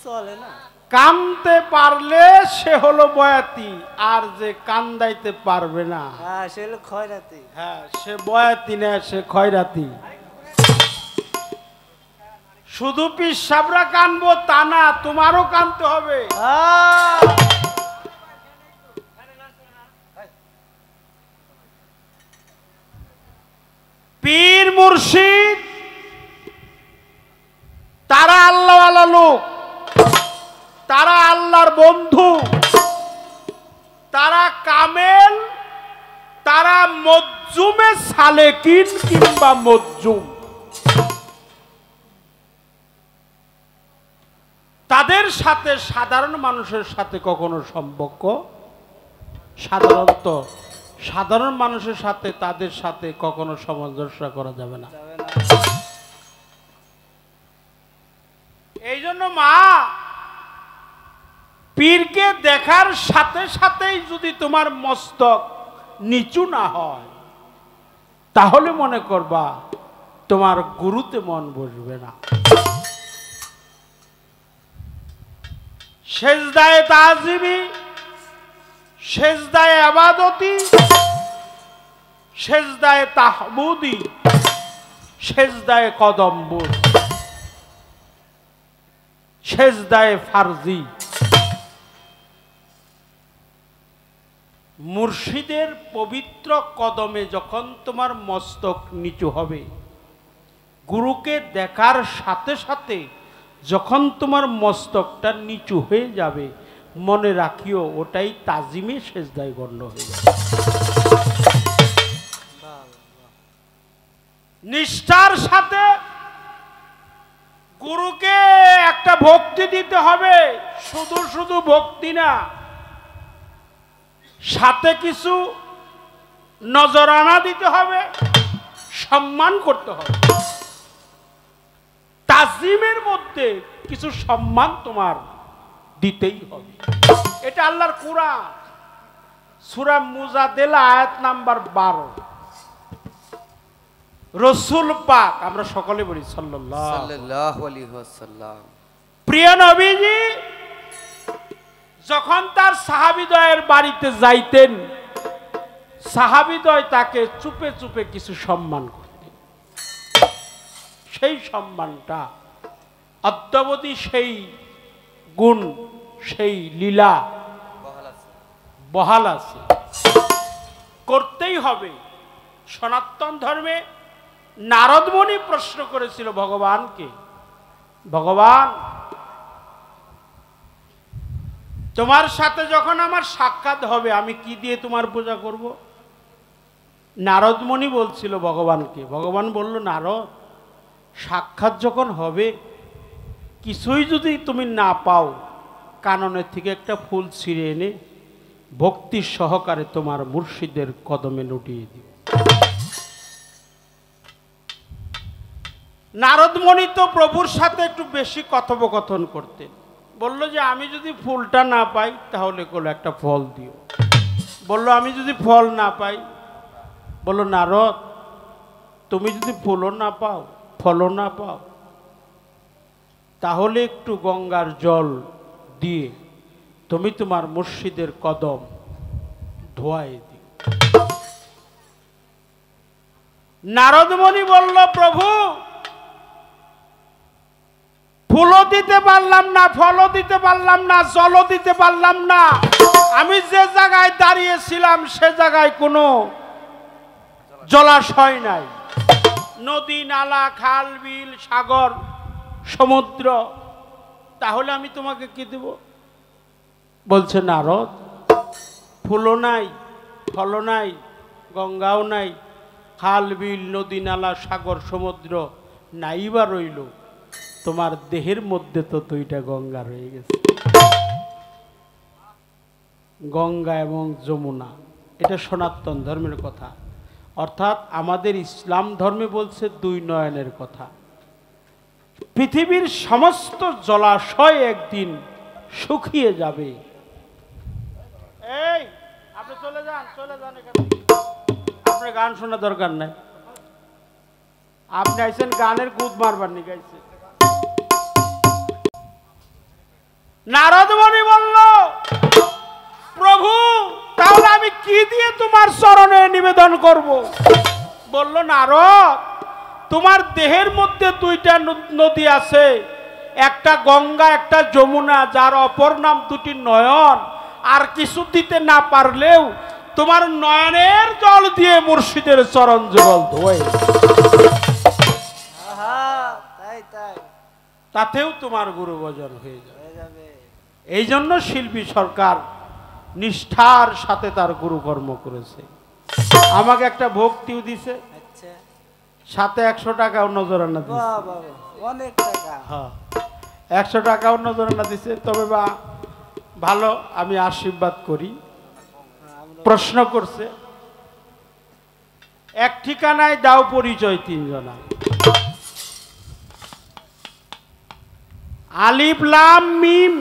চলে না। কানতে পারলে সে হলো বয়াতি, আর যে কান্দাইতে পারবে না সে হলো খয়রাতি। হ্যাঁ, সে বয়াতি না, সে খয়রাতি। শুধু পিসাবরা কানবো তা না, তোমারও কানতে হবে। পীর মুর্শিদ তারা আল্লাহওয়ালা লোক, তারা আল্লাহর বন্ধু, তারা কামেল, তারা মজ্জুমে সালেকিন কিংবা মজ্জুম। তাদের সাথে সাধারণ মানুষের সাথে কখনো সম্পর্ক, সাধারণ মানুষের সাথে তাদের সাথে কখনো সামঞ্জস্য করা যাবে না। এই জন্য মা, পীরকে দেখার সাথে সাথেই যদি তোমার মস্তক নিচু না হয়, তাহলে মনে করবা তোমার গুরুতে মন বসবে না। সেজদায়ে তাজিমি, সেজদায়ে আবাদতি, সেজদায়ে তাহমুদি, সেজদায়ে কদম্বুর, সেজদায়ে ফারজি। মুর্শিদের পবিত্র কদমে যখন তোমার মস্তক নিচু হবে, গুরুকে দেখার সাথে সাথে যখন তোমার মস্তকটা নিচু হয়ে যাবে, মনে রাখিও ওটাই তাজিমে সেজদায় গণ্য হয়ে যাবে। নিষ্ঠার সাথে গুরুকে একটা ভক্তি দিতে হবে, শুধু শুধু ভক্তি না, সাথে কিছু নজরানা দিতে হবে, সম্মান করতে হবে। তাজিমের মধ্যে কিছু সম্মান তোমার দিতেই হবে। এটা আল্লাহর কুরআন, সূরা মুজাদেলা আয়াত নাম্বার 12। রাসূল পাক, আমরা সকলে বলি সাল্লাল্লাহু আলাইহি ওয়াসাল্লাম, প্রিয় নবীজি যখন তার সাহাবীদ্বয়ের বাড়িতে যাইতেন, সাহাবীদ্বয় তাকে চুপে চুপে কিছু সম্মান করতেন। সেই সম্মানটা অদ্যাবধি সেই গুণ, সেই লীলা বহাল আছে, করতেই হবে। সনাতন ধর্মে নারদ মুনি প্রশ্ন করেছিল ভগবানকে, ভগবান তোমার সাথে যখন আমার সাক্ষাৎ হবে আমি কি দিয়ে তোমার পূজা করব? নারদমণি বলছিল ভগবানকে, ভগবান বলল, নারদ, সাক্ষাৎ যখন হবে কিছুই যদি তুমি না পাও, কাননের থেকে একটা ফুল ছিঁড়ে এনে ভক্তি সহকারে তোমার মুর্শিদের কদমে লুটিয়ে দিও। নারদমণি তো প্রভুর সাথে একটু বেশি কথোপকথন করতেন। বলল যে আমি যদি ফুলটা না পাই তাহলে কোনো একটা ফল দিও। বলল আমি যদি ফল না পাই, বলল নারদ, তুমি যদি ফুলও না পাও, ফলও না পাও, তাহলে একটু গঙ্গার জল দিয়ে তুমি তোমার মুর্শিদের কদম ধোয়াই দিও। নারদমণি বলল, প্রভু, ফুলও দিতে পারলাম না, ফলও দিতে পারলাম না, জলও দিতে পারলাম না, আমি যে জায়গায় দাঁড়িয়েছিলাম সে জায়গায় কোনো জলাশয় নাই, নদী, নালা, খাল, বিল, সাগর, সমুদ্র, তাহলে আমি তোমাকে কি দেব? বলছে নারদ, ফুলও নাই, ফলও নাই, গঙ্গাও নাই, খাল, বিল, নদী, নালা, সাগর, সমুদ্র নাই বা রইল, তোমার দেহের মধ্যে তো দুইটা গঙ্গা রয়ে গেছে, গঙ্গা এবং যমুনা। এটা সনাতন ধর্মের কথা, অর্থাৎ আমাদের ইসলাম ধর্মে বলছে দুই নয়নের কথা। পৃথিবীর সমস্ত জলাশয় একদিন শুকিয়ে যাবে। এই আপনি চলে যান, চলে যান এখান থেকে, আপনার গান শোনা দরকার নাই, আপনি আইছেন গানের গুদ মারবার নি গাইছে। নারদমণি বলল, প্রভু, তাহলে আমি কি দিয়ে তোমার চরণে নিবেদন করব? বলল, নারদ, তোমার দেহের মধ্যে দুইটা নদী আছে, একটা গঙ্গা, একটা যমুনা, যার অপর নাম দুটি নয়ন। আর কিছু দিতে না পারলেও তোমার নয়নের জল দিয়ে মুর্শিদের চরণ যুগল ধোয়, তাতেও তোমার গুরু ভজন হয়ে যাবে। এই জন্য শিল্পী সরকার নিষ্ঠার সাথে তার গুরু কর্ম করেছে। আমাকে একটা ভক্তিও দিছে, সাথে 100 টাকাও নজরানা দিছে, অনেক টাকা, হ্যাঁ 100 টাকাও নজরানা দিছে। তবে বা ভালো, আমি আশীর্বাদ করি। প্রশ্ন করছে, এক ঠিকানায় দাও পরিচয় 3 জনা, আলিফ লাম মিম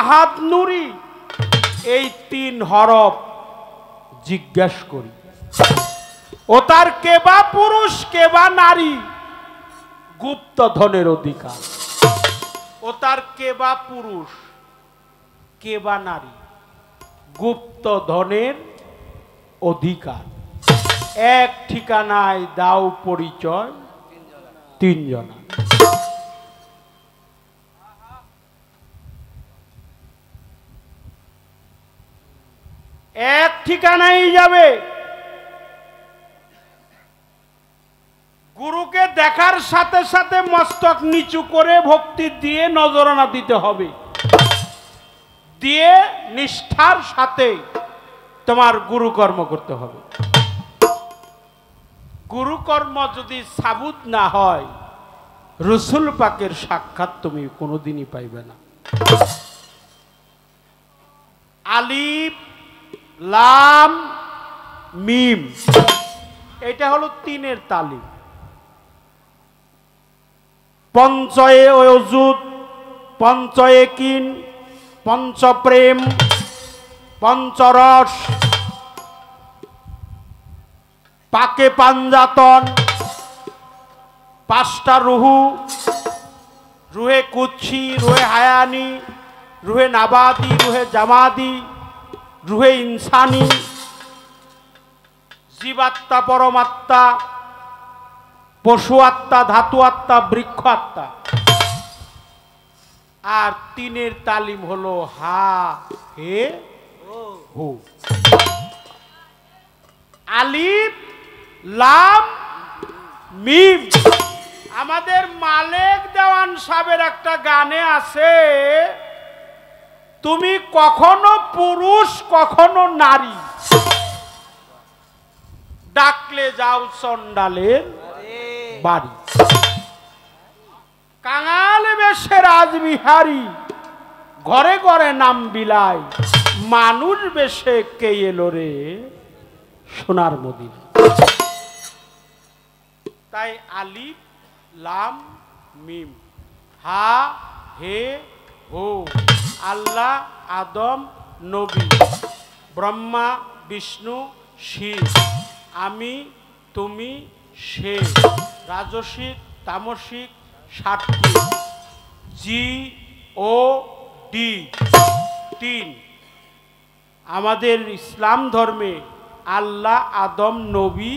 আহাদ নুরি, এই 3 হরফ জিজ্ঞাস করি, ও তার কেবা পুরুষ কেবা নারী, গুপ্ত ধনের অধিকার। ও তার কেবা পুরুষ কেবা নারী, গুপ্ত ধনের অধিকার। এক ঠিকানায় দাও পরিচয় 3 জনা। এক ঠিকানায় যাবে, গুরুকে দেখার সাথে সাথে মস্তক নিচু করে ভক্তি দিয়ে নজরানা দিতে হবে, দিয়ে নিষ্ঠার সাথে তোমার গুরু কর্ম করতে হবে। গুরু কর্ম যদি সাবুত না হয়, রসুল পাকের সাক্ষাৎ তুমি কোনোদিনই পাইবে না। আলিফ লাম মিম, এটা হলো 3-এর তালিম। পঞ্চয়ে অযুত, পঞ্চয়ে কিন, পঞ্চপ্রেম, পঞ্চরস, পাকে পাঞ্জাতন, 5টা রুহু, রুহে কুচ্ছি, রুহে হায়ানি, রুহে নাবাদি, রুহে জামাদি, রুহে ইনসানি, জীবাত্মা, পরমাত্মা, পশু আত্মা, ধাতু আত্মা, বৃক্ষ আত্মা। আর 3-এর তালিম হলো হা হে হু। আলিফ লাম মিম। আমাদের মালেক দেওয়ান সাহেবের একটা গানে আছে, তুমি কখনো পুরুষ কখনো নারী, ডাকলে যাও চন্ডালের বাড়ি। কাঙাল বেশে রাজবিহারী, ঘরে ঘরে নাম বিলাই, মানুষ বেশে কে এলো রে সোনার মদিনা। তাই আলিফ লাম মিম, হা হে হো, আল্লাহ আদম নবী, ব্রহ্মা বিষ্ণু শিব, আমি তুমি সে, রাজসিক তামসিক সাত্বিক, জি ও ডি 3। আমাদের ইসলাম ধর্মে আল্লাহ আদম নবী,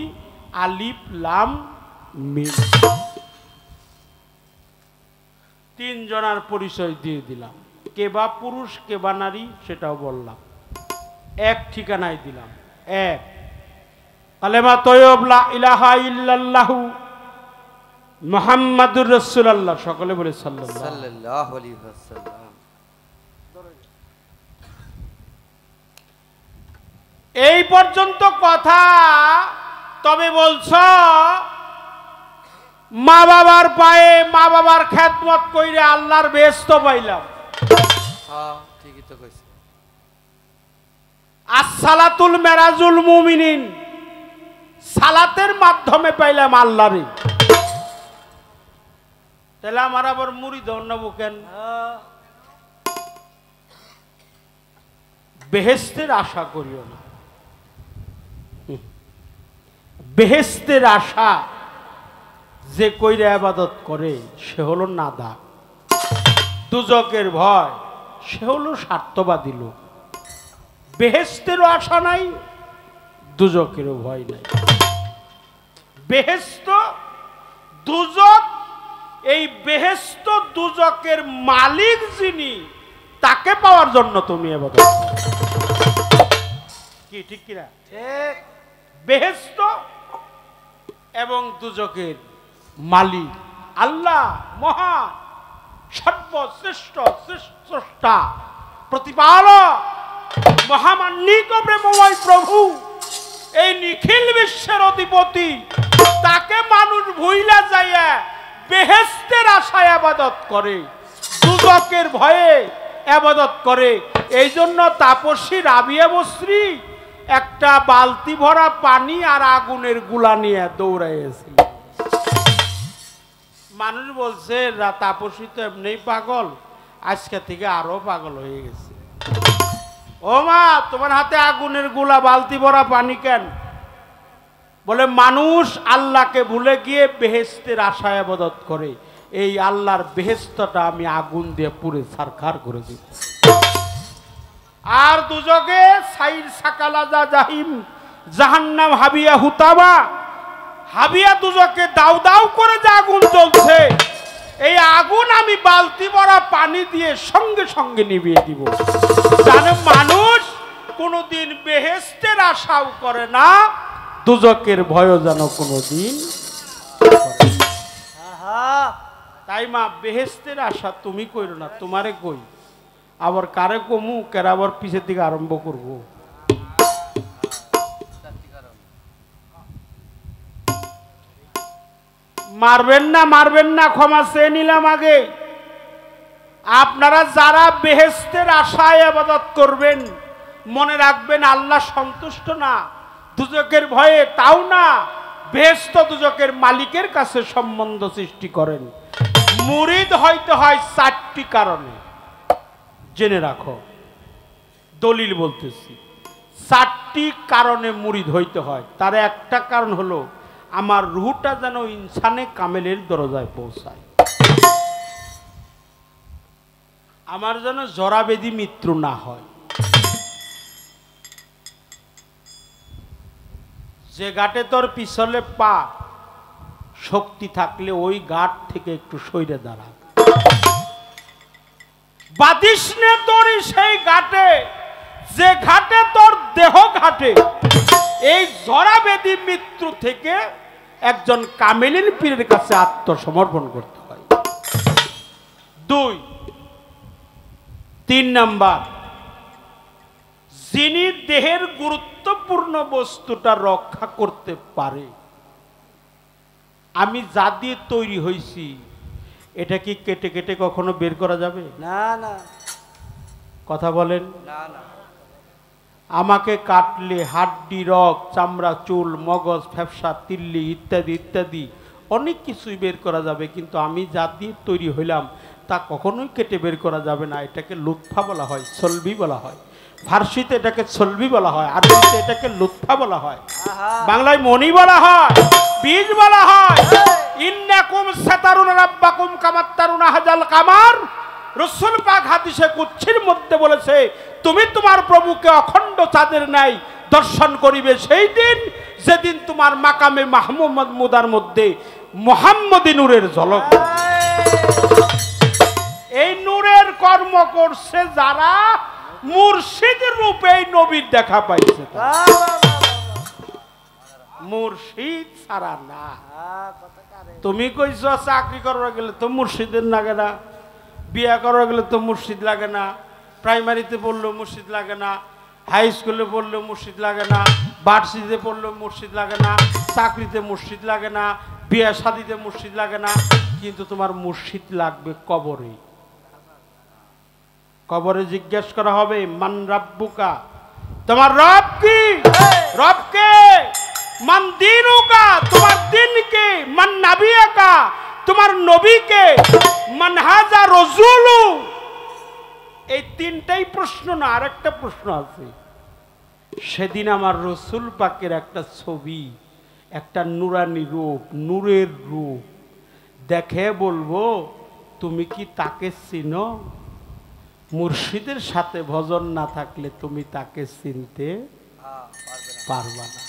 আলিফ লাম মিম, 3 জনার পরিচয় দিয়ে দিলাম। কে বা পুরুষ কে বা নারী সেটাও বললাম, এক ঠিকানায় দিলাম, এক কালেমা তয়্যব লা ইলাহা ইল্লাল্লাহু মুহাম্মাদুর রাসূলুল্লাহ। সকলে বলে সাল্লাল্লাহু আলাইহি ওয়াসাল্লাম। এই পর্যন্ত কথা। তবে বলছ মা বাবার পায়ে মা বাবার খেদমত কইরে আল্লাহর বেহেশত পাইলাম। হ্যাঁ ঠিকই তো কইছে। আসসালাতুল মেরাজুল মুমিনিন, সালাতের মাধ্যমে পাইলাম আল্লাহরে। তাহলে আমার আবার মুরিদ নেব কেন? বেহেশতের আশা করিও না। বেহেশতের আশা যে কইরা ইবাদত করে সে হলো নাদা। দুজকের ভয় সে হলো স্বার্থবাদী লোক। বেহেশতেরও আশা নাই, দুজকেরও ভয় নাই। বেহেশত দুজক, এই বেহেশত দুজকের মালিক যিনি, তাকে পাওয়ার জন্য তুমি ইবাদত করো। কি ঠিক কিনা? ঠিক। বেহেশত এবং দুজকের মালিক আল্লাহ মহান, সর্বশ্রেষ্ঠ, শ্রেষ্ঠটা প্রতিপালক, মহামান্বিত প্রেমময় প্রভু, এই নিখিল বিশ্বের অধিপতি, তাকে মানুষ ভুইলা যাইয়া বেহেশতের আশায় ইবাদত করে, দুজকের ভয়ে ইবাদত করে। এই জন্য তাপসী রাবিয়া বসরি একটা বালতি ভরা পানি আর আগুনের গুলা নিয়ে দৌড়াইছিল। মানুষ বলছে তাপসী তো এমনি পাগল, আজকে থেকে আরো পাগল হয়ে গেছে। ও মা, তোমার হাতে আগুনের গুলা, বালতি ভরা পানি কেন? বলে মানুষ আল্লাহকে ভুলে গিয়ে বেহেশতের আশায় ইবাদত করে। এই আল্লাহর বেহেশতটা আমি আগুন দিয়ে পুড়ে ছারখার করে দিব। আর দুজকে সাইর সাকালাজা জাহিম জাহান্নাম হাবিয়া হুতাবা, হাবিয়া দুজকে দাউ দাউ করে যে আগুন জ্বলছে, এই আগুন আমি বালতি ভরা পানি দিয়ে সঙ্গে সঙ্গে নিভিয়ে দিব। জানে মানুষ কোনোদিন বেহেশতের আশাও করে না, দুজকের ভয়ও যেন কোনোদিন। তাই মা, বেহেশতের আশা তুমি কইরো না, তোমারে কই। আবার কারে কমু, কেরা আবার পিছের দিকে আরম্ভ করব। মারবেন না, মারবেন না, ক্ষমা চেয়ে নিলাম আগে। আপনারা যারা বেহেশতের আশায় ইবাদত করবেন, মনে রাখবেন আল্লাহ সন্তুষ্ট না, দুজকের ভয়ে তাও না, বেহেশত দুজকের মালিকের কাছে সম্বন্ধ সৃষ্টি করেন। মুরিদ হইতে হয় 4টি কারণে, জেনে রাখো। দলিল বলতেছি, 4টি কারণে মুরিদ হইতে হয়। তার একটা কারণ হলো আমার রুহটা যেন ইনসানে কামেলের দরজায় পৌঁছায়, আমার যেন জরাবেদি মৃত্যু না হয়। যে ঘাটে তোর পিছলে পা, শক্তি থাকলে ওই ঘাট থেকে একটু সইরে দাঁড়া। বাদিস নে তোর সেই ঘাটে, যে ঘাটে তোর দেহ ঘাটে। এই জরাবেদি মৃত্যু থেকে একজন কামেলিন পীরের কাছে আত্মসমর্পণ করতে হয়। 2, 3 নাম্বার, যিনি দেহের গুরুত্বপূর্ণ বস্তুটা রক্ষা করতে পারে। আমি যা দিয়ে তৈরি হয়েছি এটা কি কেটে কেটে কখনো বের করা যাবে? না না কথা বলেন। না না আমাকে কাটলে হাড্ডি, রগ, চামড়া, চুল, মগজ, ফ্যাপসা, তিল্লি ইত্যাদি ইত্যাদি অনেক কিছুই বের করা যাবে, কিন্তু আমি যা দিয়ে তৈরি হইলাম তা কখনোই কেটে বের করা যাবে না। এটাকে লুৎফা বলা হয়, সলবি বলা হয়। ফার্সিতে এটাকে সলবি বলা হয়, আরবিতে এটাকে লুৎফা বলা হয়, বাংলায় মনি বলা হয়, বীজ বলা হয়। ইন্নাকুম সাতারুনা রাব্বাকুম কামাত্তারুনা হাজাল কামার। রাসূল পাক হাদিসে কুদসির মধ্যে বলেছে, তুমি তোমার প্রভুকে অখণ্ড চাঁদের ন্যায় দর্শন করিবে সেই দিন যেদিন তোমার মাকামে মাহমুদ মুদার মধ্যে মুহাম্মদী নূরের ঝলক। এই নূরের কর্ম করছে যারা মুর্শিদ রূপে নবীর দেখা পাইছে, মুর্শিদ ছাড়া না। তুমি কইছ চাকরি করার গেলে তো মুর্শিদের লাগে না, বিয়া করার গেলে তো মুর্শিদ লাগে না, প্রাইমারিতে পড়লেও মুর্শিদ লাগে না, হাই স্কুলে পড়লেও মুর্শিদ লাগে না, ভার্সিটিতে পড়লেও মুর্শিদ লাগে না, চাকরিতে মুর্শিদ লাগে না, বিয়া শাদিতে মুর্শিদ লাগে না, কিন্তু তোমার মুর্শিদ লাগবে কবরে। কবরে জিজ্ঞেস করা হবে, মান রাব্বুকা, তোমার রব কি? রবকে। মান দীনুকা, তোমার দিনকে। মান নাবিয়াকা, তোমার নবীকে। মান হাজা রাসূলু। এই তিনটাই প্রশ্ন না, আরেকটা প্রশ্ন আছে। সেদিন আমার রসুল পাকের একটা ছবি, একটা নুরানি রূপ, নূরের রূপ দেখে বলবো তুমি কি তাকে চিনো? মুর্শিদের সাথে ভজন না থাকলে তুমি তাকে চিনতে পারবা না।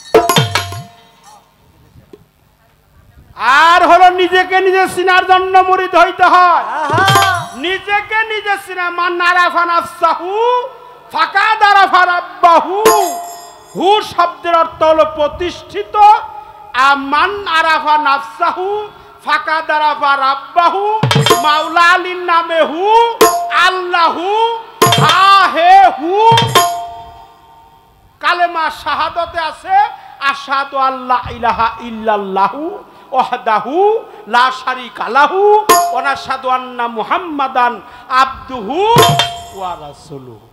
আর হলো নিজেকে নিজে চিনার জন্য মুরিদ হইতে হয়। নিজেকে নিজে চিনা। মান আরাফা নাফসাহু ফাকাদ আরাফা রাব্বাহু। হু শব্দের অর্থ হলো প্রতিষ্ঠিত, আর মান আরাফা নাফসাহু ফাকাদ আরাফা রাব্বাহু। মাওলা আলীর নামে হু, আল্লাহু, হা হে হু। কালেমা শাহাদাতে আছে আশহাদু আল্লা ইলাহা ইল্লাল্লাহু ওয়াহদাহু লা শারীকা লাহু ওয়া নাশহাদু আন্না মুহাম্মাদান আবদুহু ওয়া রাসূলুহু।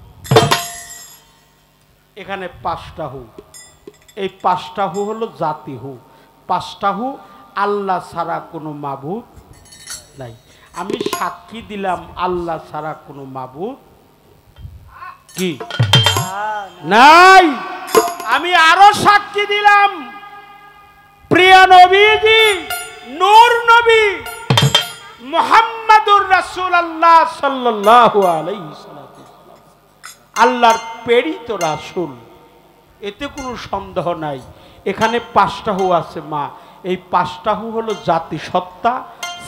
এখানে পাঁচটা হু। এই পাঁচটা হু হলো জাতি হু। পাঁচটা হু আল্লাহ ছাড়া কোনো মাবুদ নাই। আমি সাক্ষী দিলাম আল্লাহ ছাড়া কোনো মাবুদ কি নাই। আমি আরো সাক্ষী দিলাম প্রিয় নবীজি, নূর নবী মুহাম্মাদুর রাসূলুল্লাহ সাল্লাল্লাহু আলাইহি ওয়াসাল্লাম আল্লাহর প্রেরিত রাসূল, এতে কোনো সন্দেহ নাই। এখানে পাঁচটা হু আছে মা। এই পাঁচটা হু হলো জাতি সত্তা,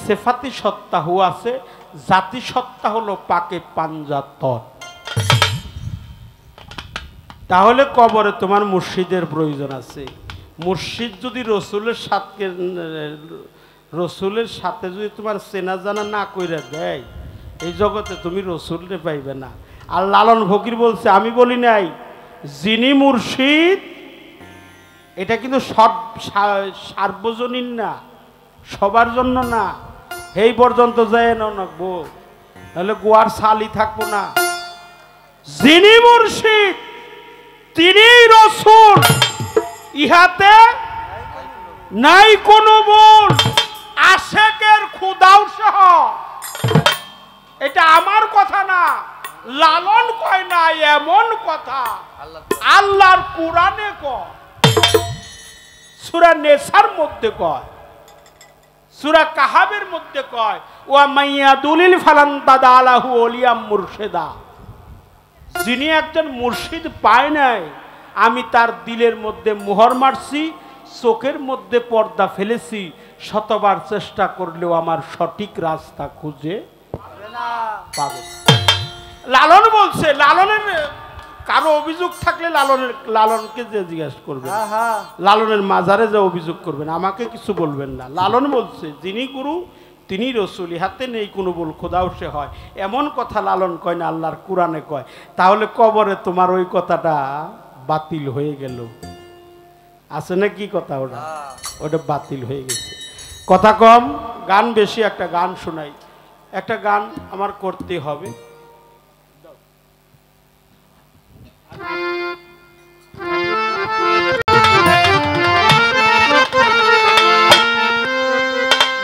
সেফাতি সত্তা হু আছে। জাতি সত্তা হলো পাকে পাঞ্জাতন। তাহলে কবরে তোমার মুর্শিদের প্রয়োজন আছে। মুর্শিদ যদি রসুলের সাথে যদি তোমার চেনা জানা না কইরা দেয়, এই জগতে তুমি রসুলরে পাইবে না। আর লালন ফকির বলছে, আমি বলি নাই, যিনি মুর্শিদ, এটা কিন্তু সার্বজনীন না, সবার জন্য না। এই পর্যন্ত যায় নাকবো, তাহলে গোয়ার সালি থাকবো না। যিনি মুর্শিদ তিনি রসুল, ইহাতে নাই কোনো ভুল। আশেকের খুদাও সহ। এটা আমার কথা না, লালন কয় না, এমন কথা আল্লাহর কোরআনে কয়, সূরা নেসার মধ্যে কয়, সূরা কাহাবের মধ্যে কয়, ওয়া মাইয়া দুলিল ফালান্তাদা আলাহু ওলিয়াম মুর্শিদা। যিনি একজন মুর্শিদ পায় নাই, আমি তার দিলের মধ্যে মোহর মারছি, চোখের মধ্যে পর্দা ফেলেছি, শতবার চেষ্টা করলেও আমার সঠিক রাস্তা খুঁজে পাবে। লালন বলছে, লালনের কারো অভিযোগ থাকলে লালনকে যে জিজ্ঞাসা করবেন, লালনের মাজারে যে অভিযোগ করবেন, আমাকে কিছু বলবেন না। লালন বলছে, যিনি গুরু তিনি রসুল, হাতে নেই কোনো ভুল, খোদাও সে হয়, এমন কথা লালন কয় না আল্লাহর কোরআনে কয়, তাহলে কবরে তোমার ওই কথাটা বাতিল হয়ে গেল। আছে না কি কথা? ওটা বাতিল হয়ে গেছে। কথা কম, গান বেশি, একটা গান শোনাই, একটা গান আমার করতে হবে।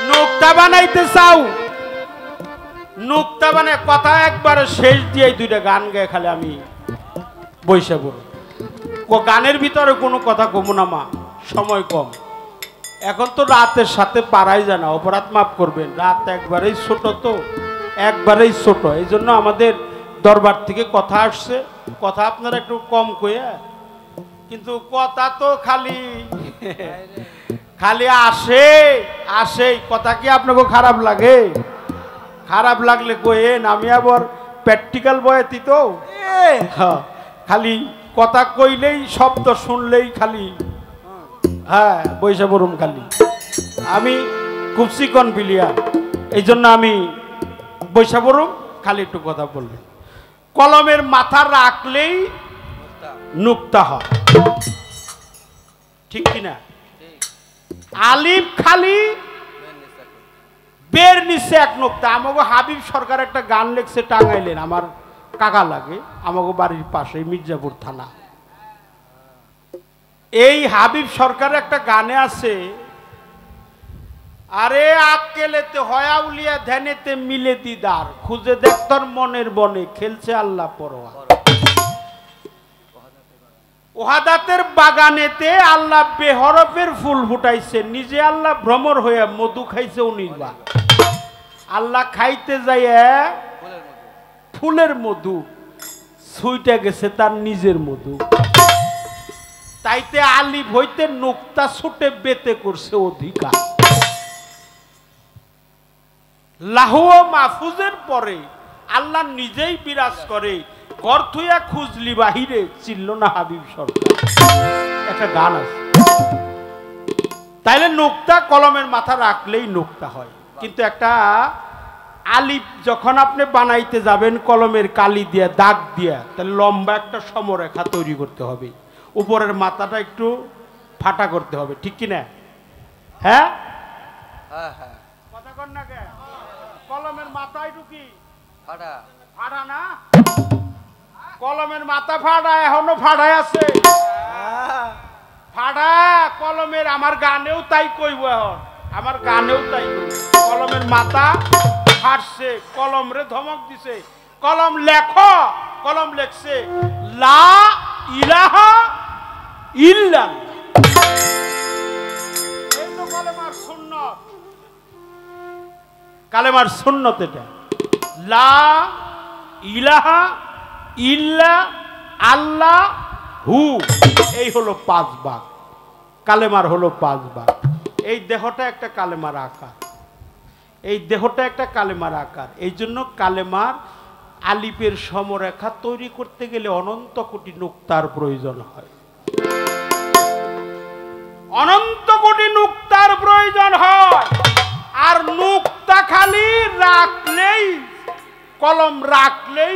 নুক্তা বানাইতে চাও, নুক্তা বানায় কথা একবারে শেষ দিয়ে দুইটা গান গায়ে খালি আমি বৈশা পড়ব। গানের ভিতরে কোনো কথা কমু না মা, সময় কম। এখন তো রাতের সাথে পারাই জানা, অপরাধ মাফ করবেন, রাত একবারেই ছোট, তো একবারেই ছোট, এই জন্য আমাদের দরবার থেকে কথা আসছে, কথা আপনারা একটু কম কইয়া, কিন্তু কথা তো খালি খালি আসে আসে, কথা কি আপনাকে খারাপ লাগে? খারাপ লাগলে কইেন, আমি আবার প্র্যাকটিক্যাল বয়াতি তো, খালি কথা কইলেই শব্দ শুনলেই খালি হ্যাঁ বৈশা বরুম, খালি আমি খুব চিকন প্লেয়ার, এই জন্য আমি বৈশা বরুম, খালি একটু কথা বলবেন। কলমের মাথা রাখলেই নুক্তা হয়, ঠিক কিনা? আলিফ খালি বের নিচে এক নুক্তা। আমাকে হাবিব সরকার একটা গান লেখছে, টাঙ্গাইলেন, আমার কাকা লাগে, আমাকে বাড়ির পাশে মির্জাপুর থানা। এই হাবিব সরকার একটা গানে আছে, আরে আক্কেলেতে হয়া উলিয়া ধ্যানেতে মিলে দিদার, খুঁজে দেখ তোর মনের বনে খেলছে আল্লাহ পরোয়া। ওহাদাতের বাগানেতে আল্লাহ বেহরফের ফুল ফুটাইছে, নিজে আল্লাহ ভ্রমর হইয়া মধু খাইছে 19 বার। আল্লাহ খাইতে যাইয়া ফুলের মধু ছুইটা গেছে তার নিজের মধু, তাইতে আলিফ হইতে নুক্তা ছুটে বেতে করছে অধিকার। লাহু মাহফুজের পরে আল্লাহ নিজেই বিরাজ করে, ঘর থুইয়া খুঁজলি বাহিরে চিনল না হাবিব সরকার, একটা গান আছে। তাইলে নুক্তা কলমের মাথা রাখলেই নুক্তা হয়, কিন্তু একটা আলিফ যখন আপনি বানাইতে যাবেন কলমের কালি দিয়া দাগ দিয়া, তাহলে লম্বা একটা সমরেখা তৈরি করতে হবে, উপরের মাথাটা একটু ফাটা করতে হবে, ঠিক কিনা? হ্যাঁ কথা কর না কে? কলমের মাথা একটু কি ফাটা ফাটা না? কলমের মাথা ফাটা, এখনো ফাটাই আছে, ফাটা কলমের। আমার গানেও তাই কইব, এখন আমার গানেও তাই কইব, কলমের মাথা ফাটছে, কলম রে ধমক দিছে, কলম লেখো, কলম লেখছে লা ইলাহা ইল্লাল্লাহ, এই তো কালেমার সুন্নাত, কালেমার সুন্নাত এটা, লা ইলাহা ইল্লা আল্লাহ হু, এই হলো 5 ভাগ, কালেমার হলো 5 ভাগ। এই দেহটা একটা কালেমার আকার, এই দেহটা একটা কালেমার আকার, এই জন্য কালেমার আলিফের সমরেখা তৈরি করতে গেলে অনন্ত কোটি নুক্তার প্রয়োজন হয়, অনন্ত কোটি নুক্তার প্রয়োজন হয়। আর নুক্তা খালি রাখলেই, কলম রাখলেই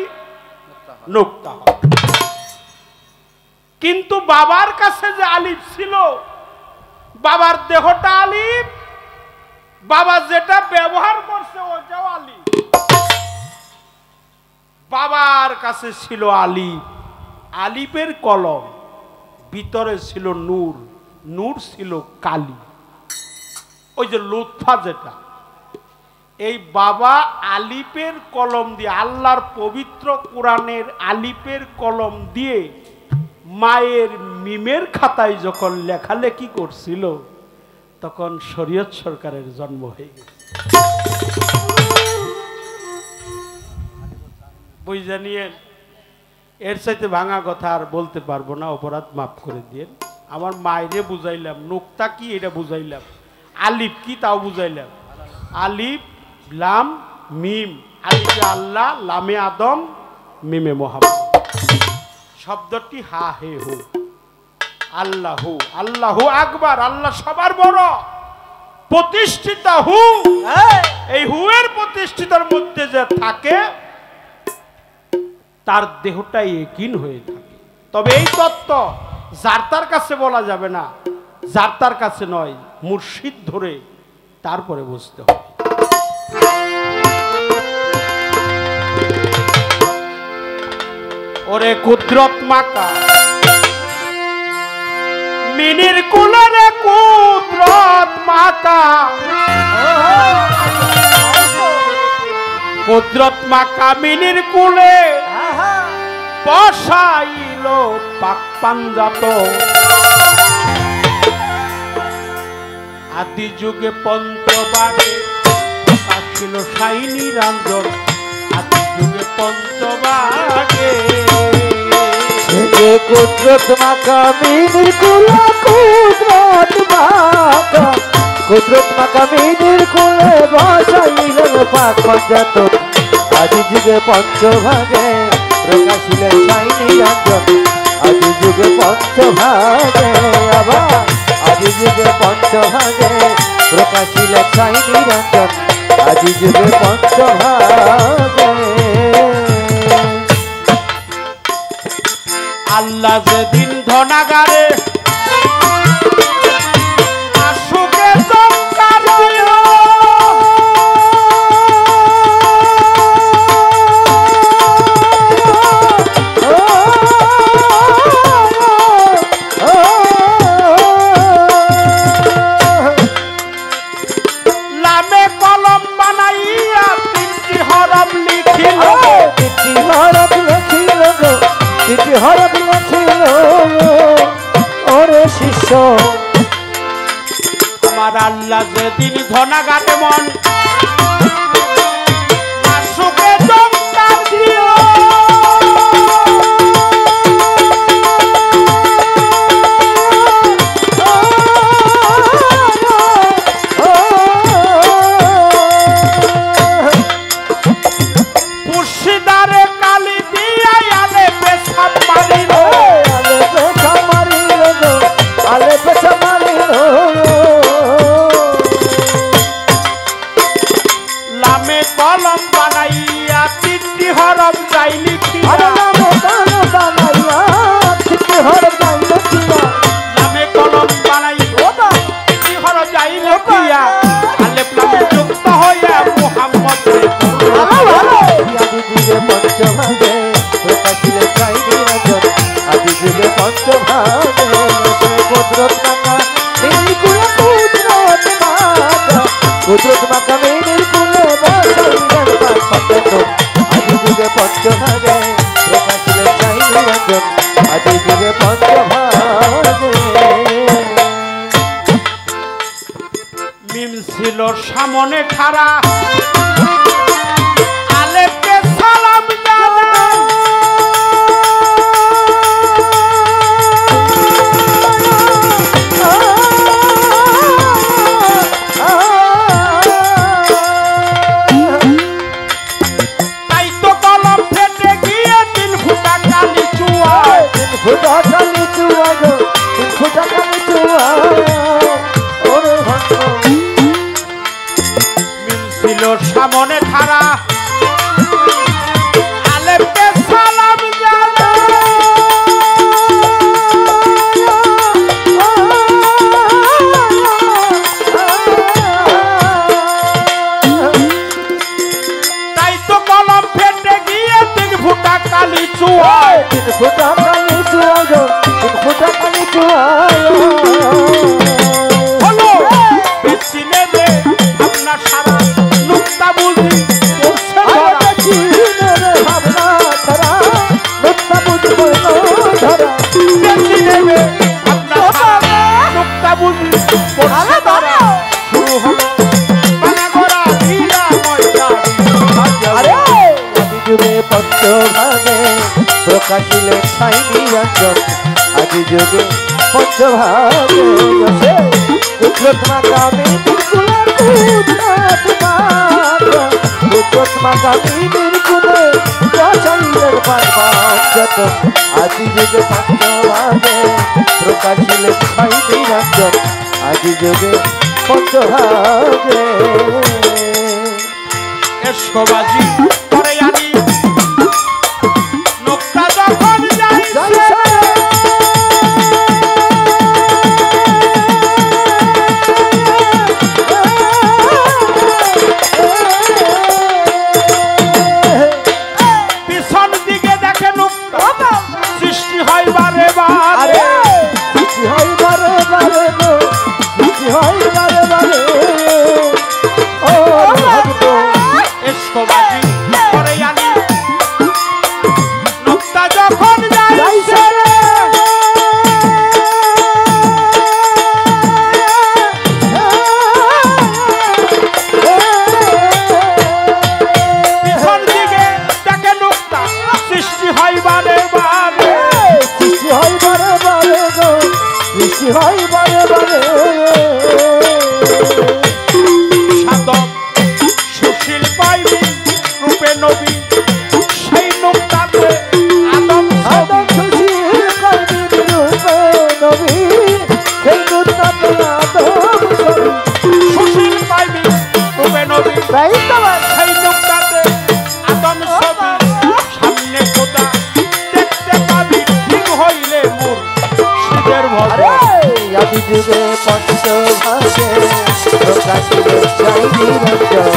নুক্তা হয়। কিন্তু বাবার কাছে যে আলিফ ছিল, বাবার দেহটা আলিফ, বাবা যেটা ব্যবহার করছে ওটাও আলিফ। বাবার কাছে ছিল আলিফ, আলিফের কলম, ভিতরে ছিল নূর, নূর ছিল কালি, ওই যে লুৎফা যেটা। এই বাবা আলিফের কলম দিয়ে, আল্লাহর পবিত্র কোরআনের আলিফের কলম দিয়ে মায়ের মিমের খাতায় যখন লেখালেখি করছিল, তখন শরীয়ত সরকারের জন্ম হয়ে গেছে। বুঝে নিয়েন, এর চাইতে ভাঙা কথা আর বলতে পারবো না, অপরাধ মাফ করে দিয়ে। আমার মায়েরে বুঝাইলাম নুক্তা কি এটা বুঝাইলাম, আলিফ কি তাও বুঝাইলাম। আলিফ লাম মিম, আলিফে আল্লাহ, লামে আদম, মিমে মোহাম্মদ। শব্দটি হা হে হু, আল্লাহু, আল্লাহু আকবার, আল্লাহ সবার বড়, প্রতিষ্ঠিত হু, এই হুয়ের প্রতিষ্ঠিতার মধ্যে যে থাকে তার দেহটাই একিন হয়ে থাকে। তবে এই তত্ত্ব যার তার কাছে বলা যাবে না, যার তার কাছে নয়, মুর্শিদ ধরে তারপরে বুঝতে হবে। ওরে কুদরত মাকা মিনির কুলরে কুদরত মাকা, কুদরত মাকা মিনির কুলে বসাইল পাক পাঞ্জাত। আদি যুগে পঞ্চবাগে আসিল সাইনি রাঞ্জন, আদি যুগে পঞ্চবাগে কুদরত মাকা মিনির কুলে কুদরত মাকা, কুদরত মাকা মিনির কুলে বসাইল পাক পাঞ্জাত। আদি যুগে পঞ্চভাগে প্রকাশিলেন সাইনি রাঞ্জন, আদি যুগে পঞ্চভাগে আবার আদি যুগে পঞ্চভাগে প্রকাশিলেন সাইনি রাঞ্জন, আদি যুগে পঞ্চভাগে। আল্লাহ যেদিন ধনাগারে আসুকে চমকার দিল, লামে কলম বানাইয়া তিনটি হরফ লিখিল, তিনটি হরফ লিখিল গো, তিনটি হরফ লিখিল ওরে শিষ্য। আমার আল্লাহ যেদিন ধনাগারে মন আসুকে চমকার দিল, মুর্শিদারে কালি দিয়া আলে পেশাব মারিল, আলে পেছা মারিল গো, আলে পেছা মারিল লামে কলম বানাইয়া তিনটি হরফ যাই লিখিয়া, আরে নামে কালো বানাইয়া তিনটি হরফ যাই লিখিয়া, লামে কলম বানাইয়া তিনটি হরফ যাই লিখিয়া, আলেফ লামে যুক্ত হইয়া মুহাম্মদ আদি যুগে পঞ্চভাগে প্রকাশিলেন সাইনি রাঞ্জন, আদি যুগে পঞ্চভাগে কুদরত মাকা মিনির কুলে কুদরত মাকা, কুদরত মাকা মিনির কুলে বসাইলেন পাক পাঞ্জাত। আদি যুগে পঞ্চভাগে প্রকাশিলেন সাইনি রাঞ্জন, আদি যুগে পঞ্চভাগে। মিম ছিল সামনে খাড়া, আলেফকে সালাম জানাই, তাই তো কলম ফেটে গিয়ে তিন ফুটা কালি চুয়ায়, ফুটা কালি চুয়া গো, ফুটা কালি চুয়া ওরে ভক্ত। মিম ছিল সামনে খাড়া, আলেফকে সালাম জানাই, তাই তো কলম ফেটে গিয়ে তিন ফুটা কালি চুয়ায়, ফুটা কালি চুয়া গো, ফুটা কালি চুয়া হলো বেশি নেবে আপনার সারা নুক্তা বুঝি করছে ধরা, ভাবনা ছাড়া নুক্তা বুঝবো ধরা, বেশি নেবে আপনার সারা নুক্তা বুঝি করছে ধরা, শুরু হলো বানা করা হীরা ময়দা আরে আদি যুগে পঞ্চভাগে প্রকাশিলেন সাইনি রাঞ্জন, আদি যুগে পঞ্চভাগে কুদরত মাকা মিনির কুলে কুদরত মাকা, কুদরত মাকা মিনির কুলে বসাইলেন পাক পাঞ্জাত। আদি যুগে পঞ্চভাগে প্রকাশিলেন সাইনি রাঞ্জন, আদি যুগে পঞ্চভাগে। এসকোবাজি করে আনি নোকটা যখন যাইছে পিছন দিকে দেখে নোকটা সৃষ্টি হয় বারে বারে এসকোবাজি করে আনি নোকটা যখন যাইছে পিছন দিকে দেখে নোকটা সৃষ্টি হয় বারে বারে সাধক সুশীল পাইবি রূপে নবী সেই নোকটাতে আদম ছবি। সুশীল পাইবি রূপে নবী সেই নোকটাতে আদম ছবি। সামনে খোদা দেখতে পাবি ঠিক হইলে মোর শীতের ভরে আদি যুগে পঞ্চভাগে প্রকাশিত চাইনি রঞ্জন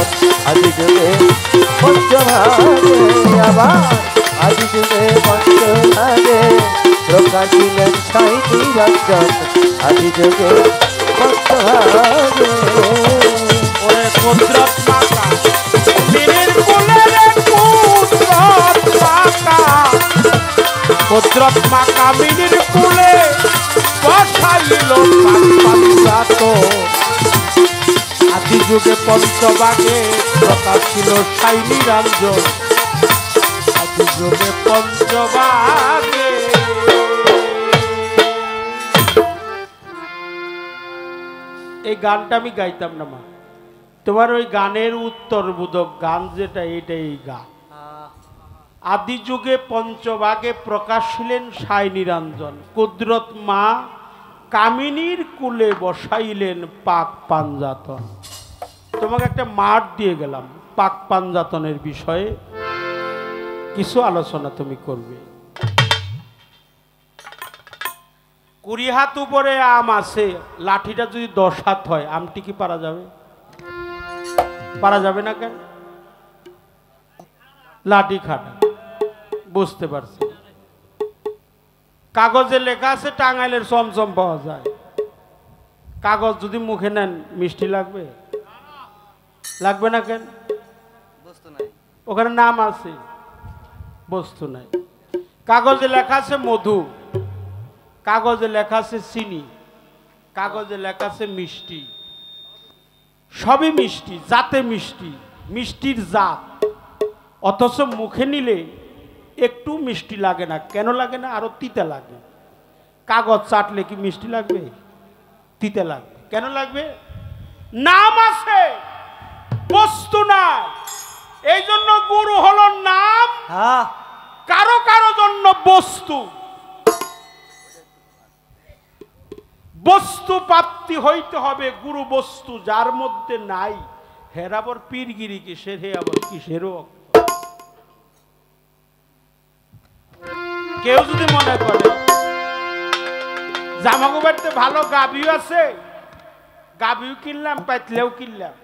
আদি যুগে পঞ্চভাগে আবার আদি যুগে পঞ্চভাগে প্রকাশিলেন চাইনি রঞ্জন আদি যুগে পঞ্চভাগে ওরে কুদরত মাতা মিনির কোলে রে কুদরত মাতা কুদরত মাতা মিনির কোলে বসাইল পাঞ্চাত আদি যুগে পঞ্চভাগে প্রকাশ ছিল সাই নিরঞ্জন আদি যুগে পঞ্চভাগে। এই গানটা আমি গাইতাম না মা, তোমার ওই গানের উত্তরবোধক গান যেটা এটাই গান। আদি যুগে পঞ্চভাগে প্রকাশ ছিলেন সাই নিরঞ্জন কুদরত মা কামিনীর কুলে বসাইলেন পাক পাঞ্জাতন। তোমাকে একটা মাঠ দিয়ে গেলাম, পাক পাঞ্জাতনের বিষয়ে কিছু আলোচনা তুমি করবে। 20 হাত উপরে আম আছে, লাঠিটা যদি 10 হাত হয় আমটি কি পারা যাবে? পারা যাবে না কেন? লাঠি খাটা, বুঝতে পারছি। কাগজে লেখা আছে টাঙ্গাইলের চমচম পাওয়া যায়। কাগজ যদি মুখে নেন মিষ্টি লাগবে? লাগবে না কেন? ওখানে নাম আছে, বস্তু নাই। কাগজে লেখা আছে মধু, কাগজে লেখা আছে চিনি, কাগজে লেখা আছে মিষ্টি। সবই মিষ্টি, জাতে মিষ্টি, মিষ্টির জাত। অথচ মুখে নিলে একটু মিষ্টি লাগে না। কেন লাগে না? আরো তিতে লাগে। কাগজ চাটলে কি মিষ্টি লাগবে? তিতে লাগবে। কেন লাগবে? নাম আছে, বস্তু নাই। এই জন্য গুরু হলো নাম, কারো কারো জন্য বস্তু। বস্তু প্রাপ্তি হইতে হবে গুরু বস্তু, যার মধ্যে নাই হের আবার পীরগিরি কিসের, হে আবার কিসেরও। কেউ যদি মনে করে জামাগো বাড়িতে ভালো গাভিও আছে, গাভিও কিনলাম, পাইতলেও কিনলাম,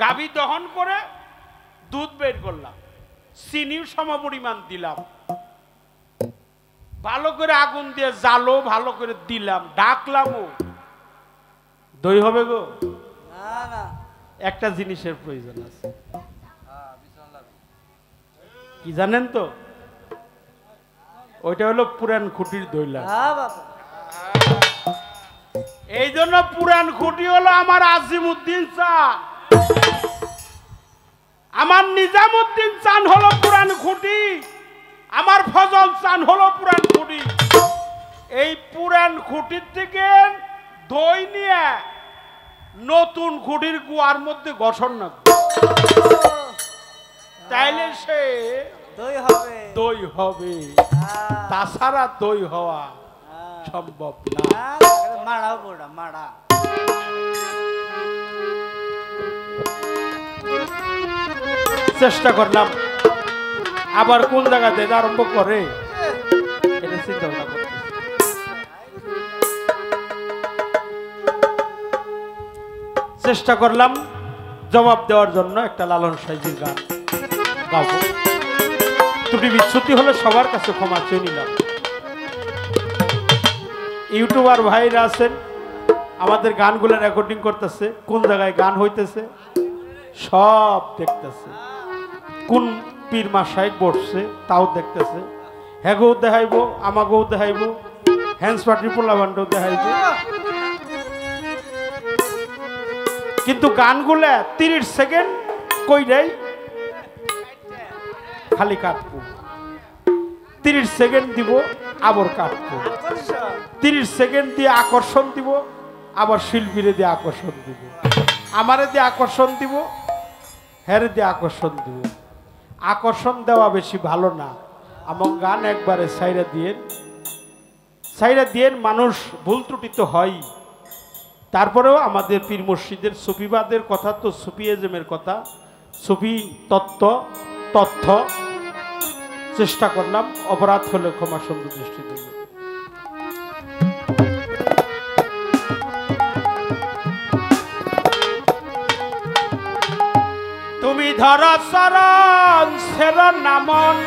গাভী দহন করে দুধ বের করলাম, চিনিও সমপরিমাণ দিলাম, ভালো করে আগুন দিয়ে জালো ভালো করে দিলাম, ডাকলামও, দই হবে গো? একটা জিনিসের প্রয়োজন আছে, কি জানেন তো? ওইটা হলো পুরান খুঁটির দই লাগে। এই জন্য পুরান খুঁটি হলো আমার আজিমউদ্দিন চান, আমার নিজামউদ্দিন চান হলো পুরান খুঁটি, আমার ফজল চান হলো পুরান খুঁটি। এই পুরান খুঁটির থেকে দই নিয়ে নতুন খুঁটির গুয়ার মধ্যে ঘষণ না, তাইলে সে দই হবে, তাছাড়া দই হওয়া সম্ভব না। চেষ্টা করলাম, আবার কোন জায়গাতে আরম্ভ করে এটা চিন্তা ভাবনা করতেছি। চেষ্টা করলাম জবাব দেওয়ার জন্য একটা লালন সাইজির গান গাবো। ত্রুটি বিচ্ছুতি হলে সবার কাছে ক্ষমা চেয়ে নিলাম। ইউটিউবার ভাইরা আছেন, আমাদের গানগুলো রেকর্ডিং করতেছে, কোন জায়গায় গান হইতেছে সব দেখতেছে, কোন পীর মাসায়েক বসছে তাও দেখতেছে। হ্যাগও দেখাইবো, আমাকেও দেখাইবো, হ্যান্স পার্টি পোলাবান্ডও দেখাইবো। কিন্তু গানগুলা 30 সেকেন্ড কই দেয়, খালি কাটবো, 30 সেকেন্ড দিব আবার কাটবো, 30 সেকেন্ড দিয়ে আকর্ষণ দিব, আবার শিল্পীরে দিয়ে আকর্ষণ দিব, আমারে দিয়ে আকর্ষণ দিব, হ্যারে দিয়ে আকর্ষণ দিব। আকর্ষণ দেওয়া বেশি ভালো না, আমার গান একবারে সাইরা দিয়েন। মানুষ ভুল ত্রুটি তো হয়, তারপরেও আমাদের পীর মুর্শিদের সুফিবাদের কথা তো সুফিজমের কথা, সুফি তথ্য চেষ্টা করলাম, অপরাধ হলে ক্ষমা সুন্দর দৃষ্টি দিল। তুমি ধর শরণ সের নামন,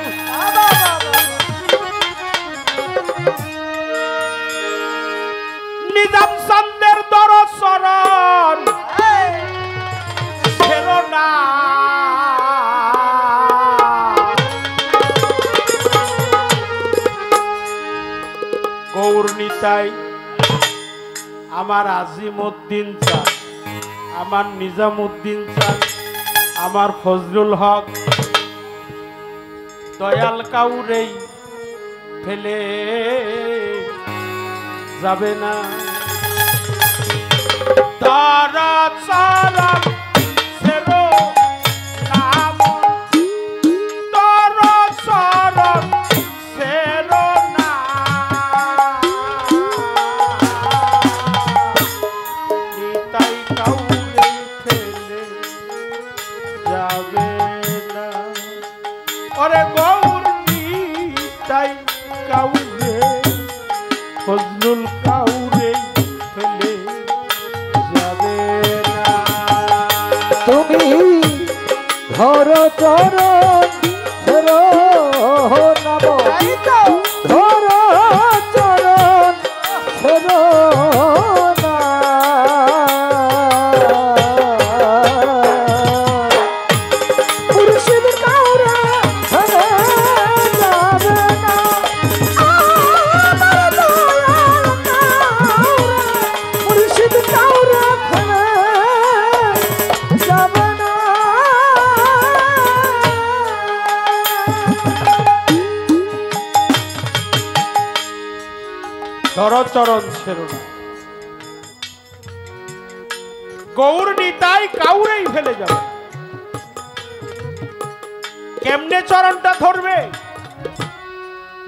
নিজাম চন্দের দর শরণ সের না, গৌর নিতাই আমার আজিমউদ্দিন চাঁদ, আমার নিজামউদ্দিন চাঁদ, আমার ফজলুল হক, দয়াল কাউরেই ফেলে যাবে না। তারা চরণ সেরো নাম, তারা চরণ সেরো না, নিতাই কাউরেই ফেলে যাবে না। ওরে গৌর নিতাই কাউরে, ফজলুল কাউরে ফেলে যাবে না। তুমি ধর চরণ ধরো নব, ধর চরণ ধরো না, মুর্শিদ কাউরে ফেলে যাবে না, আমার দয়াল কাউরে, মুর্শিদ কাউরে ফেলে যাবে না। ধর চরণ ছেড়ো না, গৌর নিতাই কাউরেই ফেলে যাবে। কেমনে চরণটা ধরবে?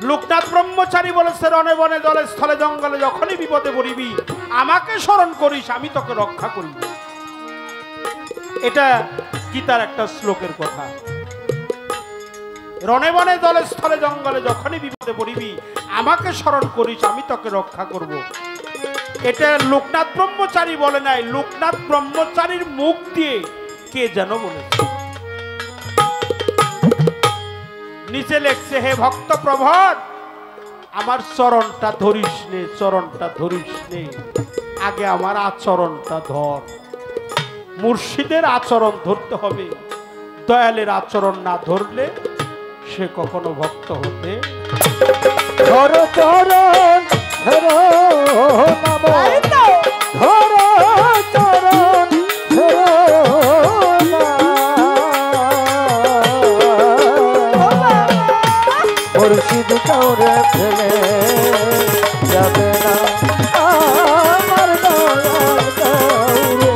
লোকনাথ ব্রহ্মচারী বলেছে, রণে বনে জলে স্থলে জঙ্গলে যখনই বিপদে পড়িবি আমাকে স্মরণ করিস, আমি তোকে রক্ষা করিব। এটা গীতার একটা শ্লোকের কথা। রণে বনে জলে স্থলে জঙ্গলে যখনই বিপদে পড়িবি আমাকে স্মরণ করিস, আমি তোকে রক্ষা করব। এটা লোকনাথ ব্রহ্মচারী বলে নাই, লোকনাথ ব্রহ্মচারীর মুখ দিয়ে কে যেন বলেছে। নিচে লেখছে, হে ভক্ত প্রভর, আমার চরণটা ধরিস নে, চরণটা ধরিস নে, আগে আমার আচরণটা ধর। মুর্শিদের আচরণ ধরতে হবে, দয়ালের আচরণ না ধরলে সে কখনো ভক্ত হতে। ধর চরণ ধরো নব, ধর চরণ ধরো না, মুর্শিদ কাউরে ফেলে যাবে না, আমার দয়াল কাউরে,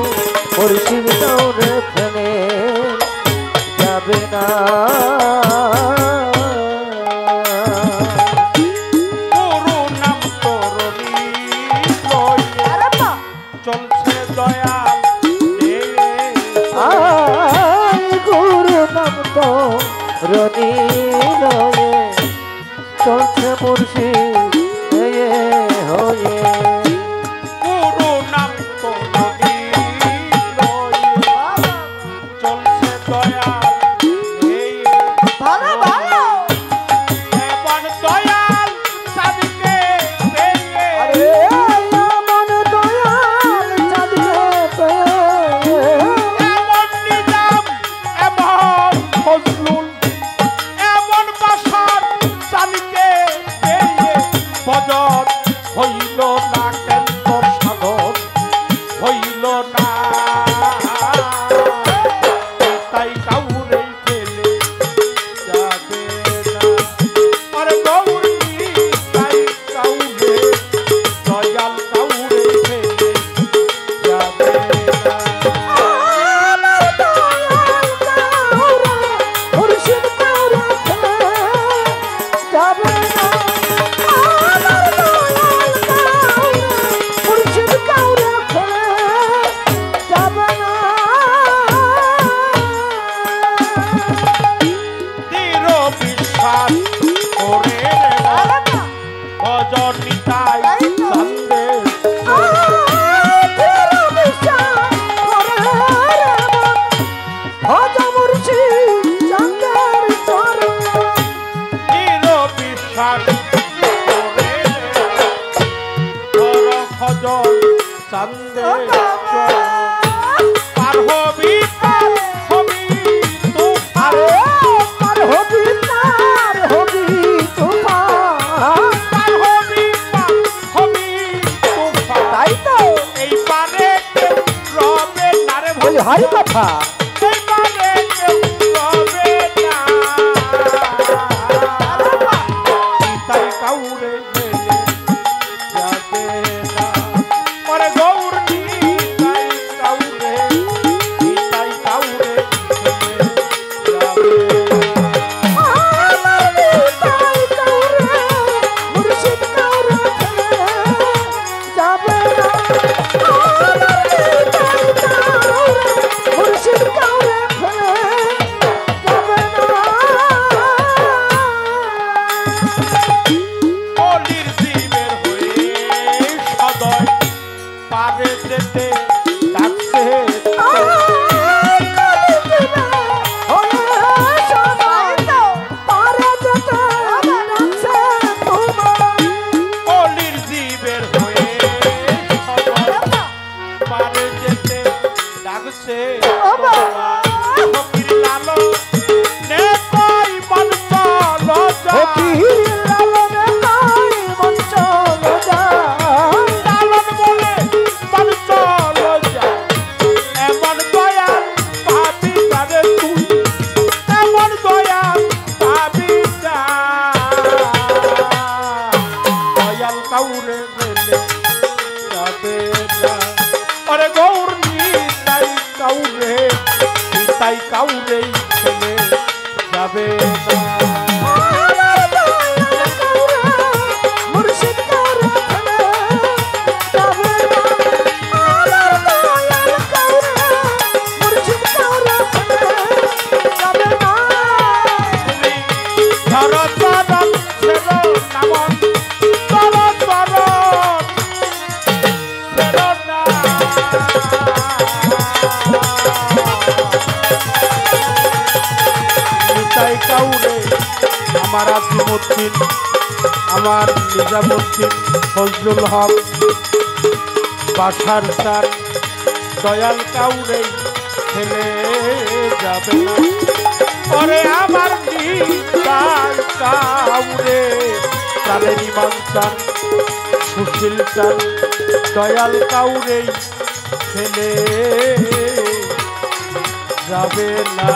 মুর্শিদ কাউরে ফেলে যাবে না। গুরু নাম তরণী লইয়া চলছে দয়াল রে। আয় গুরু নাম রনি রয়ে চলছে মুর্শিদ হয়ে হয়ে গুরু নাম করুণী লয়ে চলছে দয়াল এই ভালো ভালো এমন দয়াল সাদিকে পেয়ে আরে মন দয়াল চাঁদকে পেয়ে এমন নিজাম এমন ফজলুল এমন বাসার সাদিকে পেয়ে বদর হইল না কেন তোর সাধন হইল না তাই কাউরে ফেলে যাবে না আরে গৌর তাই কাউরে দয়াল কাউরে ফেলে যাবে না আমার দয়াল কাউরে মুর্শিদ কাউরে ফেলে যাবে না আমার দয়াল কাউরে মুর্শিদ কাউরে ফেলে যাবে না দৃঢ় বিশ্বাস করে ভজন নিতাই সন্দেহ দৃঢ় বিশ্বাস করে ধর ভজন সন্দেহ পার হবি তুফান পার হবি তুফান তাই তো এই পারে কেউ রবে না রে বলি হারি কথা এই পারে কেউ রবে না তাই কাউরে ফেলে যাবে না ওরে গৌর তাই কাউরে ফেলে যাবে না অলির জীবের হয়ে সদয় পারে যেতে ডাকছে অলির জীবের হয়ে সদয় পারে যেতে ডাকছে ফকির লালো নে কই মন চলো যা লালন বলে মন চলো যা এমন দয়াল ভাবি তারে তুই এমন দয়াল ভাবি যা দয়াল কাউরে ফেলে যাবে না আরে গৌর তাই কাউরে ফেলে যাবে না ধর চরণ ছেড়ো নামন ধর চরণ ছেড়ো না নিতাই কাউরে আমার আজিমুদ্দিন আমার নিজামুদ্দিন ফজলুল হক বাসার স্যার দয়াল কাউরে ফেলে যাবে না ওরে আমার নিতাই কাউরে প্রাণের ইমান চান সুশীল চান দয়াল কাউরে ফেলে যাবে না।